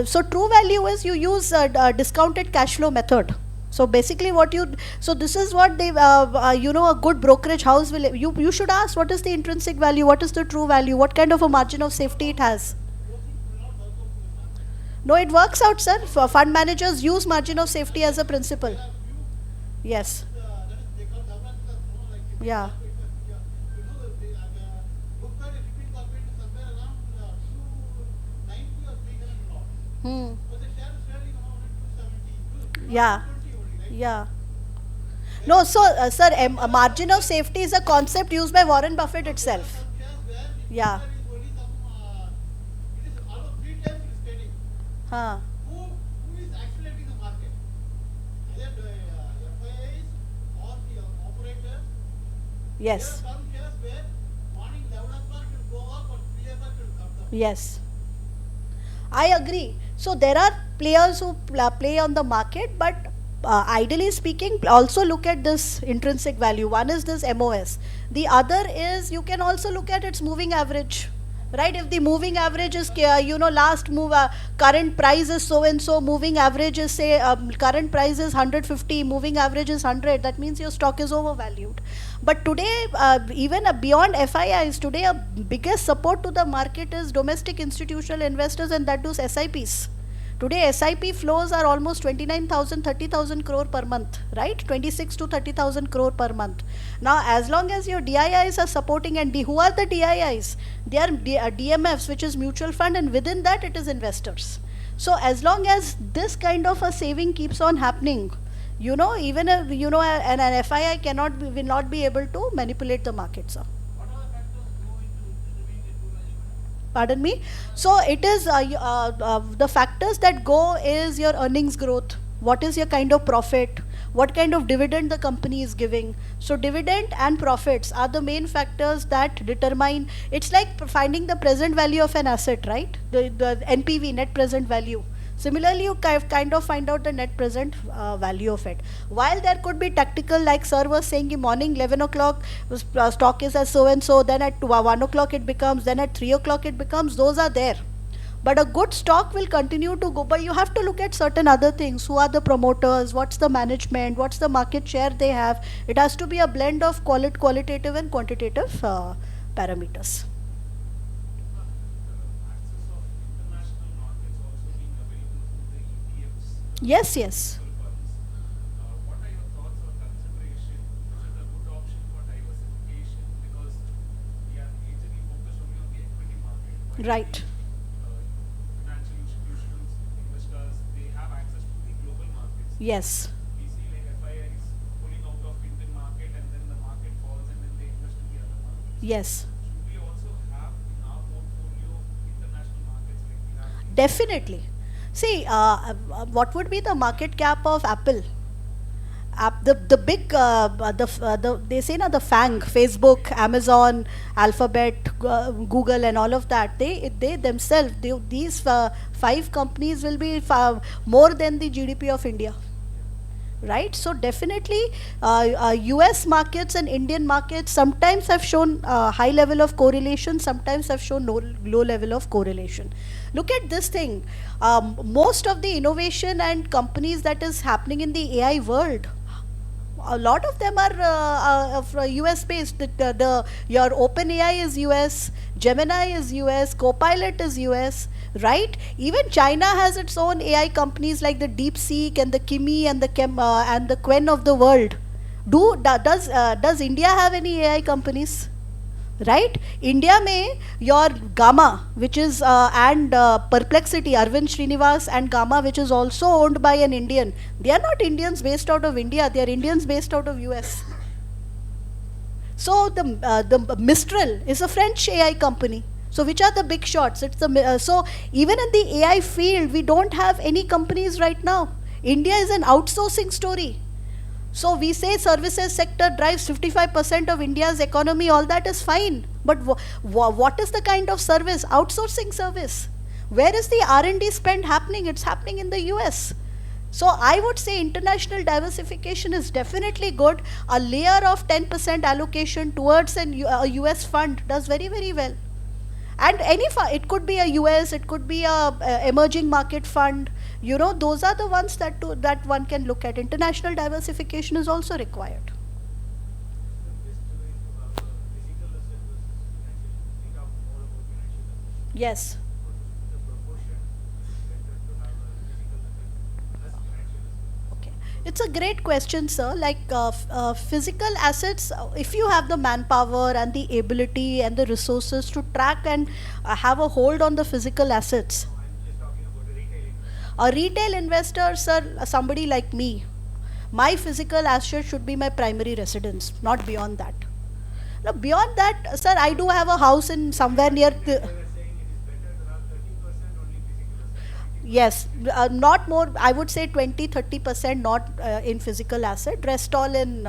so true value is you use discounted cash flow method. So basically so this is what they a good brokerage house will, you should ask what is the intrinsic value, what is the true value, what kind of a margin of safety it has. No, it works out, sir. For fund managers use margin of safety as a principle. Yes. That is, they call governance as no, like if Yeah. you know the book value repeat corporate is somewhere around 290 or 300 lot. Hmm. But the share is trading around 270. Yeah. 220 only, right? Yeah. No, so sir, a margin of safety is a concept used by Warren Buffett itself. Some shares where the Yeah. book value is only some, it is almost 3 times it is trading. Huh. Who is accelerating the market? Either the FIIs or the operators. Yes. There are some shares where morning 11 o'clock it will go up or 3 o'clock it will come down. Yes. I agree. So there are players who play on the market, but ideally speaking, also look at this intrinsic value. One is this MOS. The other is you can also look at its moving average. Right, if the moving average is, last move, current price is so and so, moving average is say, current price is 150, moving average is 100, that means your stock is overvalued. But today, even beyond FIIs, today a biggest support to the market is domestic institutional investors, and that does SIPs. Today SIP flows are almost 29,000, 30,000 crore per month, right? 26 to 30,000 crore per month. Now as long as your DIIs are supporting, and who are the DIIs? They are DMFs, which is mutual fund, and within that it is investors. So as long as this kind of a saving keeps on happening, even an FII will not be able to manipulate the market, sir. What are the factors go into determining the true value, madam? Pardon me. So it is the factors that go is your earnings growth. What is your kind of profit? What kind of dividend the company is giving? So dividend and profits are the main factors that determine. It's like finding the present value of an asset, right? The NPV, net present value. Similarly, you kind of find out the net present value of it. While there could be tactical, like sir was saying, in morning 11 o'clock, stock is as so and so, then at 1 o'clock it becomes, then at 3 o'clock it becomes, those are there. But a good stock will continue to go, but you have to look at certain other things. Who are the promoters? What's the management? What's the market share they have? It has to be a blend of qualitative and quantitative parameters. Access of international markets also being available through the ETFs, Yes, yes. mutual funds. What are your thoughts or consideration? Is it a good option for diversification? Because we are majorly focused only on the equity market. While Right. the, financial institutions, investors, they have access to the global markets. Yes. We see like FIIs pulling out of Indian market, and then the market falls, and then they invest in the other markets. Yes. Should we also have in our portfolio international markets like we have? Definitely. See, what would be the market cap of Apple? The big they say the FANG, Facebook, Amazon, Alphabet, Google, and all of that. They themselves, these 5 companies will be more than the GDP of India. Right, so definitely US markets and Indian markets sometimes have shown high level of correlation, sometimes have shown low level of correlation. Look at this thing. Most of the innovation and companies that is happening in the AI world, a lot of them are US based. Your OpenAI is US, Gemini is US, Copilot is US, right? Even China has its own AI companies like the DeepSeek and the Kimi and the and the Quen of the world. Does India have any AI companies? Right? India may your Gamma, which is and Perplexity, Arvind Srinivas and Gamma, which is also owned by an Indian. They are not Indians based out of India. They are Indians based out of US. So the Mistral is a French AI company. So which are the big shots? It's the so even in the AI field, we don't have any companies right now. India is an outsourcing story. So we say services sector drives 55% of India's economy, all that is fine. But what is the kind of service? Outsourcing service. Where is the R&D spend happening? It's happening in the US. So I would say international diversification is definitely good. A layer of 10% allocation towards a US fund does very, very well. And any fund, it could be a US, it could be a emerging market fund. Those are the ones that one can look at. International diversification is also required. Yes. Okay. It's a great question, sir. Like physical assets, if you have the manpower and the ability and the resources to track and have a hold on the physical assets. A retail investor, sir, somebody like me, my physical asset should be my primary residence, not beyond that. Now, beyond that, sir, I do have a house in somewhere near. Yes, not more. I would say 20-30%, not in physical asset. Rest all in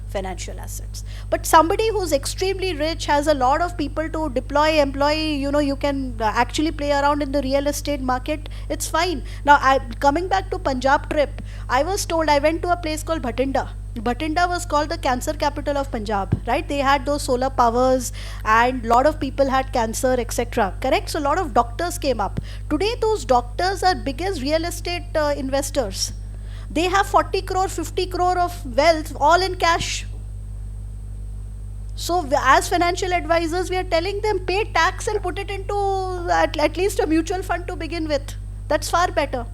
financial assets. But somebody who's extremely rich, has a lot of people to deploy, employ, you can actually play around in the real estate market, it's fine. Now, coming back to Punjab trip, I was told, I went to a place called Bhatinda. Bhatinda was called the cancer capital of Punjab, right? They had those solar powers and lot of people had cancer, etc. Correct? So a lot of doctors came up. Today, those doctors are biggest real estate investors. They have 40 crore, 50 crore of wealth all in cash. So as financial advisors, we are telling them pay tax and put it into at least a mutual fund to begin with. That's far better.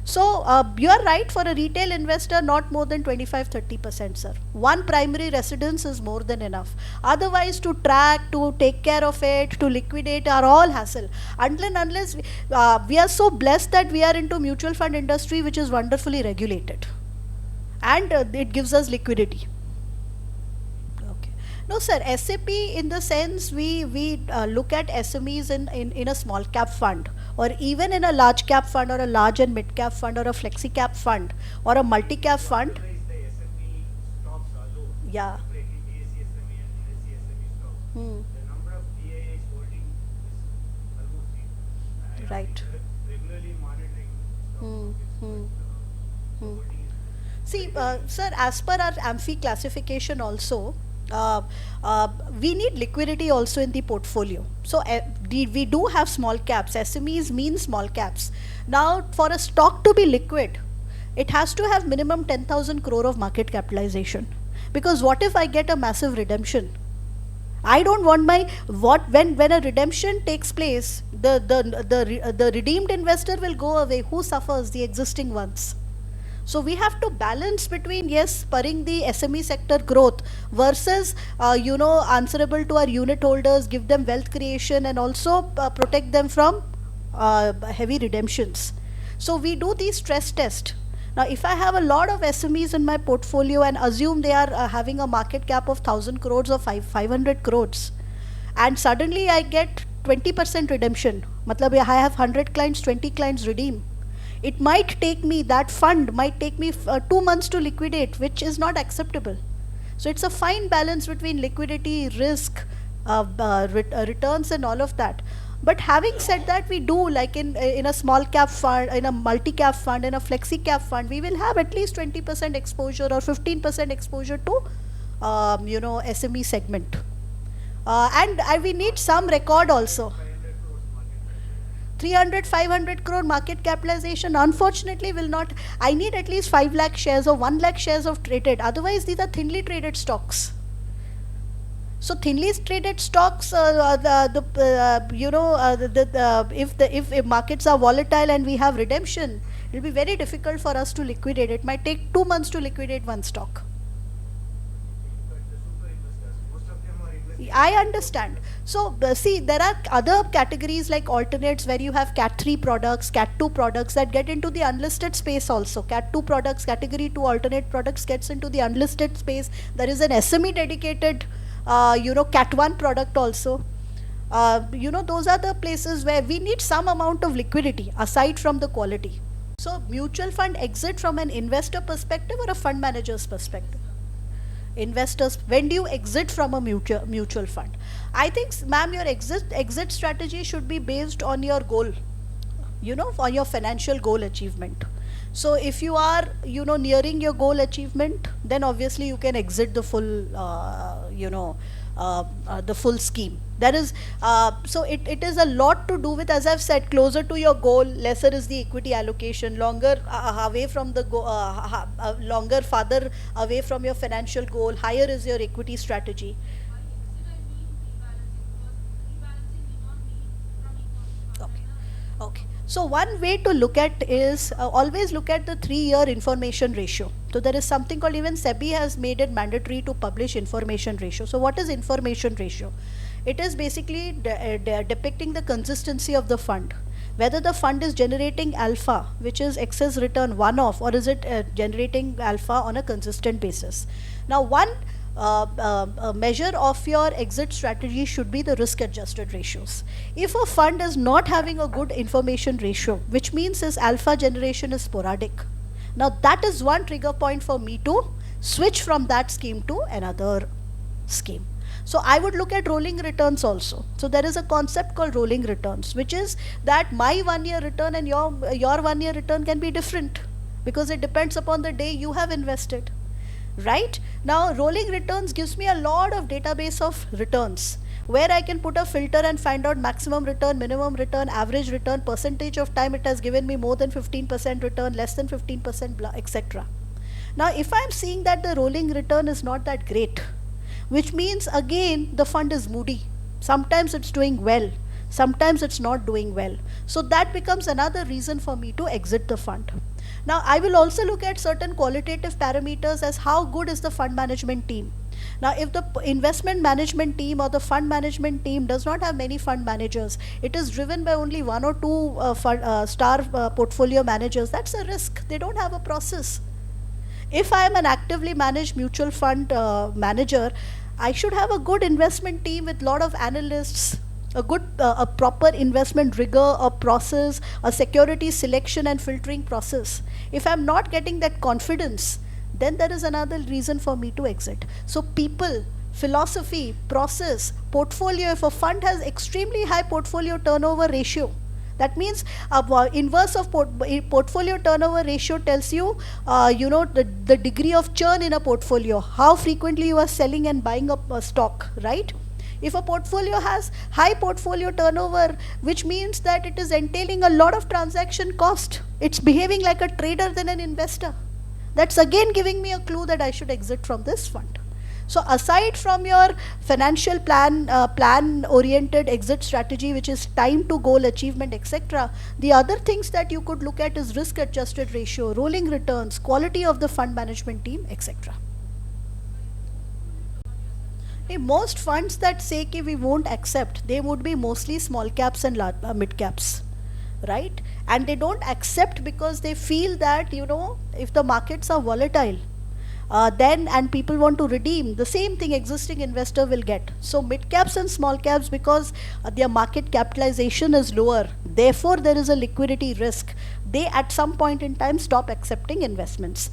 So you are right, for a retail investor, not more than 25-30%, sir. One primary residence is more than enough. Otherwise, to track, to take care of it, to liquidate are all hassle. Unless we are so blessed that we are into mutual fund industry, which is wonderfully regulated, and it gives us liquidity. Okay. No, sir, SAP, in the sense we look at SMEs in a small cap fund, or even in a large cap fund, or a large and mid cap fund, or a flexi cap fund, or a multi cap fund. The SME stocks alone, Yeah. separately BSE SME and NSE SME stocks, Hmm. the number of DIAs holding is almost zero. Right. Regularly monitoring stock Hmm. markets, Hmm. but Hmm. holding is See, sir, as per our AMFI classification also, we need liquidity also in the portfolio. So we do have small caps. SMEs mean small caps. Now, for a stock to be liquid, it has to have minimum 10,000 crore of market capitalization. Because what if I get a massive redemption? I don't want when a redemption takes place, the redeemed investor will go away. Who suffers? The existing ones. So we have to balance between, yes, spurring the SME sector growth versus, answerable to our unit holders, give them wealth creation, and also protect them from heavy redemptions. So we do the stress test. Now, if I have a lot of SMEs in my portfolio and assume they are having a market cap of 1,000 crores or 500 crores, and suddenly I get 20% redemption, matlab I have 100 clients, 20 clients redeem. It might take me, that fund might take me 2 months to liquidate, which is not acceptable. So it's a fine balance between liquidity, risk, returns, and all of that. But having said that, we do, like in a small cap fund, in a multi cap fund, in a flexi cap fund, we will have at least 20% exposure or 15% exposure to SME segment. And we need some record also. 300, 500 crore market capitalization, unfortunately, will not. I need at least 5 lakh shares or 1 lakh shares of traded. Otherwise, these are thinly traded stocks. So thinly traded stocks, if markets are volatile and we have redemption, it will be very difficult for us to liquidate. It might take 2 months to liquidate one stock. but the super investors, most of them are investing. I understand. So, see, there are other categories like alternates where you have Cat 3 products, Cat 2 products that get into the unlisted space also. Cat 2 products, category 2 alternate products gets into the unlisted space. There is an SME dedicated, Cat 1 product also. Those are the places where we need some amount of liquidity aside from the quality. So, mutual fund exit from an investor perspective or a fund manager's perspective? Investors, when do you exit from a mutual fund? I think, ma'am, your exit strategy should be based on your goal, on your financial goal achievement. So if you are nearing your goal achievement, then obviously you can exit the full the full scheme. That is, so it is a lot to do with, as I've said, closer to your goal, lesser is the equity allocation, longer away from the longer farther away from your financial goal, higher is your equity strategy. Okay. Okay. So one way to look at is always look at the 3-year information ratio. So there is something called, even SEBI has made it mandatory to publish information ratio. So what is information ratio? It is basically depicting the consistency of the fund. Whether the fund is generating alpha, which is excess return one-off, or is it generating alpha on a consistent basis. Now one measure of your exit strategy should be the risk adjusted ratios. If a fund is not having a good information ratio, which means its alpha generation is sporadic, now that is one trigger point for me to switch from that scheme to another scheme. So I would look at rolling returns also. So there is a concept called rolling returns, which is that my 1 year return and your 1 year return can be different, because it depends upon the day you have invested. Right? Now rolling returns gives me a lot of database of returns, where I can put a filter and find out maximum return, minimum return, average return, percentage of time it has given me more than 15% return, less than 15%, etc. Now if I am seeing that the rolling return is not that great, which means again the fund is moody. Sometimes it's doing well, sometimes it's not doing well. So that becomes another reason for me to exit the fund. Now I will also look at certain qualitative parameters as how good is the fund management team. Now if the investment management team or the fund management team does not have many fund managers, it is driven by only one or two star portfolio managers, that's a risk. They don't have a process. If I am an actively managed mutual fund manager, I should have a good investment team with lot of analysts, a proper investment rigor, a process, a security selection and filtering process. If I'm not getting that confidence, then there is another reason for me to exit. So people, philosophy, process, portfolio, if a fund has extremely high portfolio turnover ratio, that means inverse of portfolio turnover ratio tells you, the degree of churn in a portfolio, how frequently you are selling and buying up a stock, right? If a portfolio has high portfolio turnover, which means that it is entailing a lot of transaction cost, it's behaving like a trader than an investor. That's again giving me a clue that I should exit from this fund. So aside from your financial plan oriented exit strategy, which is time to goal achievement, etc., the other things that you could look at is risk adjusted ratio, rolling returns, quality of the fund management team, etc. Most funds that say कि we won't accept, they would be mostly small caps and mid caps, right? And they don't accept because they feel that, if the markets are volatile, then and people want to redeem, the same thing existing investor will get. So mid caps and small caps, because their market capitalization is lower, therefore there is a liquidity risk, they at some point in time stop accepting investments.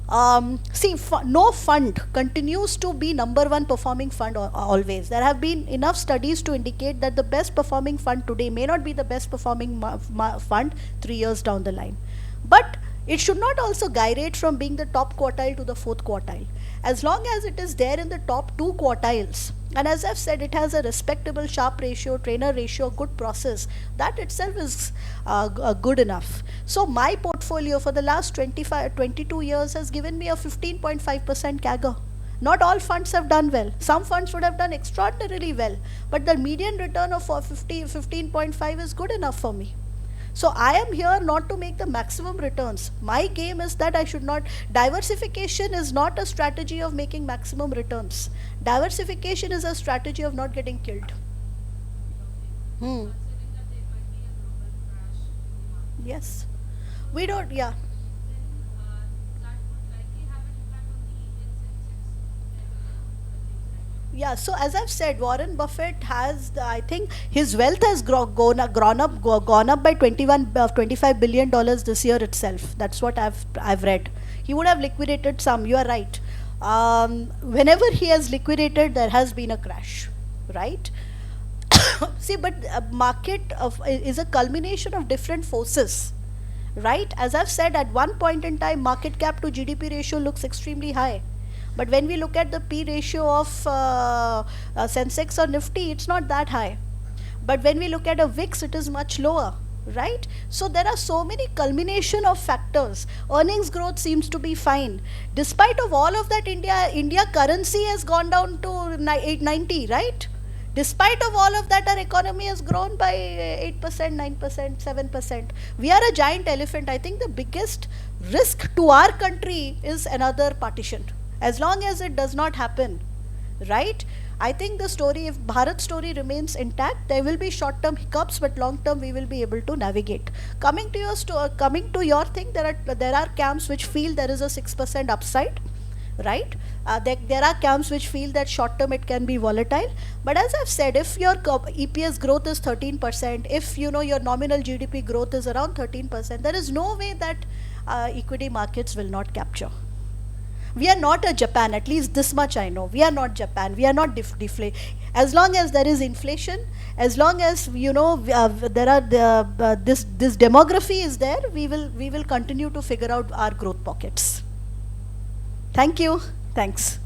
No fund continues to be number one performing fund always. There have been enough studies to indicate that the best performing fund today may not be the best performing fund 3 years down the line. But it should not also gyrate from being the top quartile to the fourth quartile. As long as it is there in the top two quartiles, and as I've said, it has a respectable Sharpe ratio, trainer ratio, good process, that itself is good enough. So my portfolio for the last 22 years has given me a 15.5% CAGR. Not all funds have done well. Some funds would have done extraordinarily well, but the median return of 15.5 is good enough for me. So I am here not to make the maximum returns. My game is that I should not, diversification is not a strategy of making maximum returns. Diversification is a strategy of not getting killed. Yes. We don't, yeah. Yeah, so as I've said, Warren Buffett has, I think his wealth has gone up by $25 billion this year itself. That's what I've read. He would have liquidated some, you are right. Whenever he has liquidated, there has been a crash, right? See, but market is a culmination of different forces, right? As I've said, at one point in time, market cap to GDP ratio looks extremely high. But when we look at the P ratio of Sensex or Nifty, it's not that high. But when we look at a VIX, it is much lower, right? So there are so many culmination of factors. Earnings growth seems to be fine. Despite of all of that, India currency has gone down to 890, right? Despite of all of that, our economy has grown by 8%, 9%, 7%. We are a giant elephant. I think the biggest risk to our country is another partition. As long as it does not happen, right? I think the story, if Bharat story remains intact, there will be short-term hiccups, but long-term we will be able to navigate. Coming to your thing, there are camps which feel there is a 6% upside, right? There are camps which feel that short-term it can be volatile. But as I've said, if your EPS growth is 13%, if your nominal GDP growth is around 13%, there is no way that equity markets will not capture. We are not a Japan, at least this much I know. We are not Japan. We are not as long as there is inflation, as long as there are this demography is there, we will continue to figure out our growth pockets. Thank you. Thanks.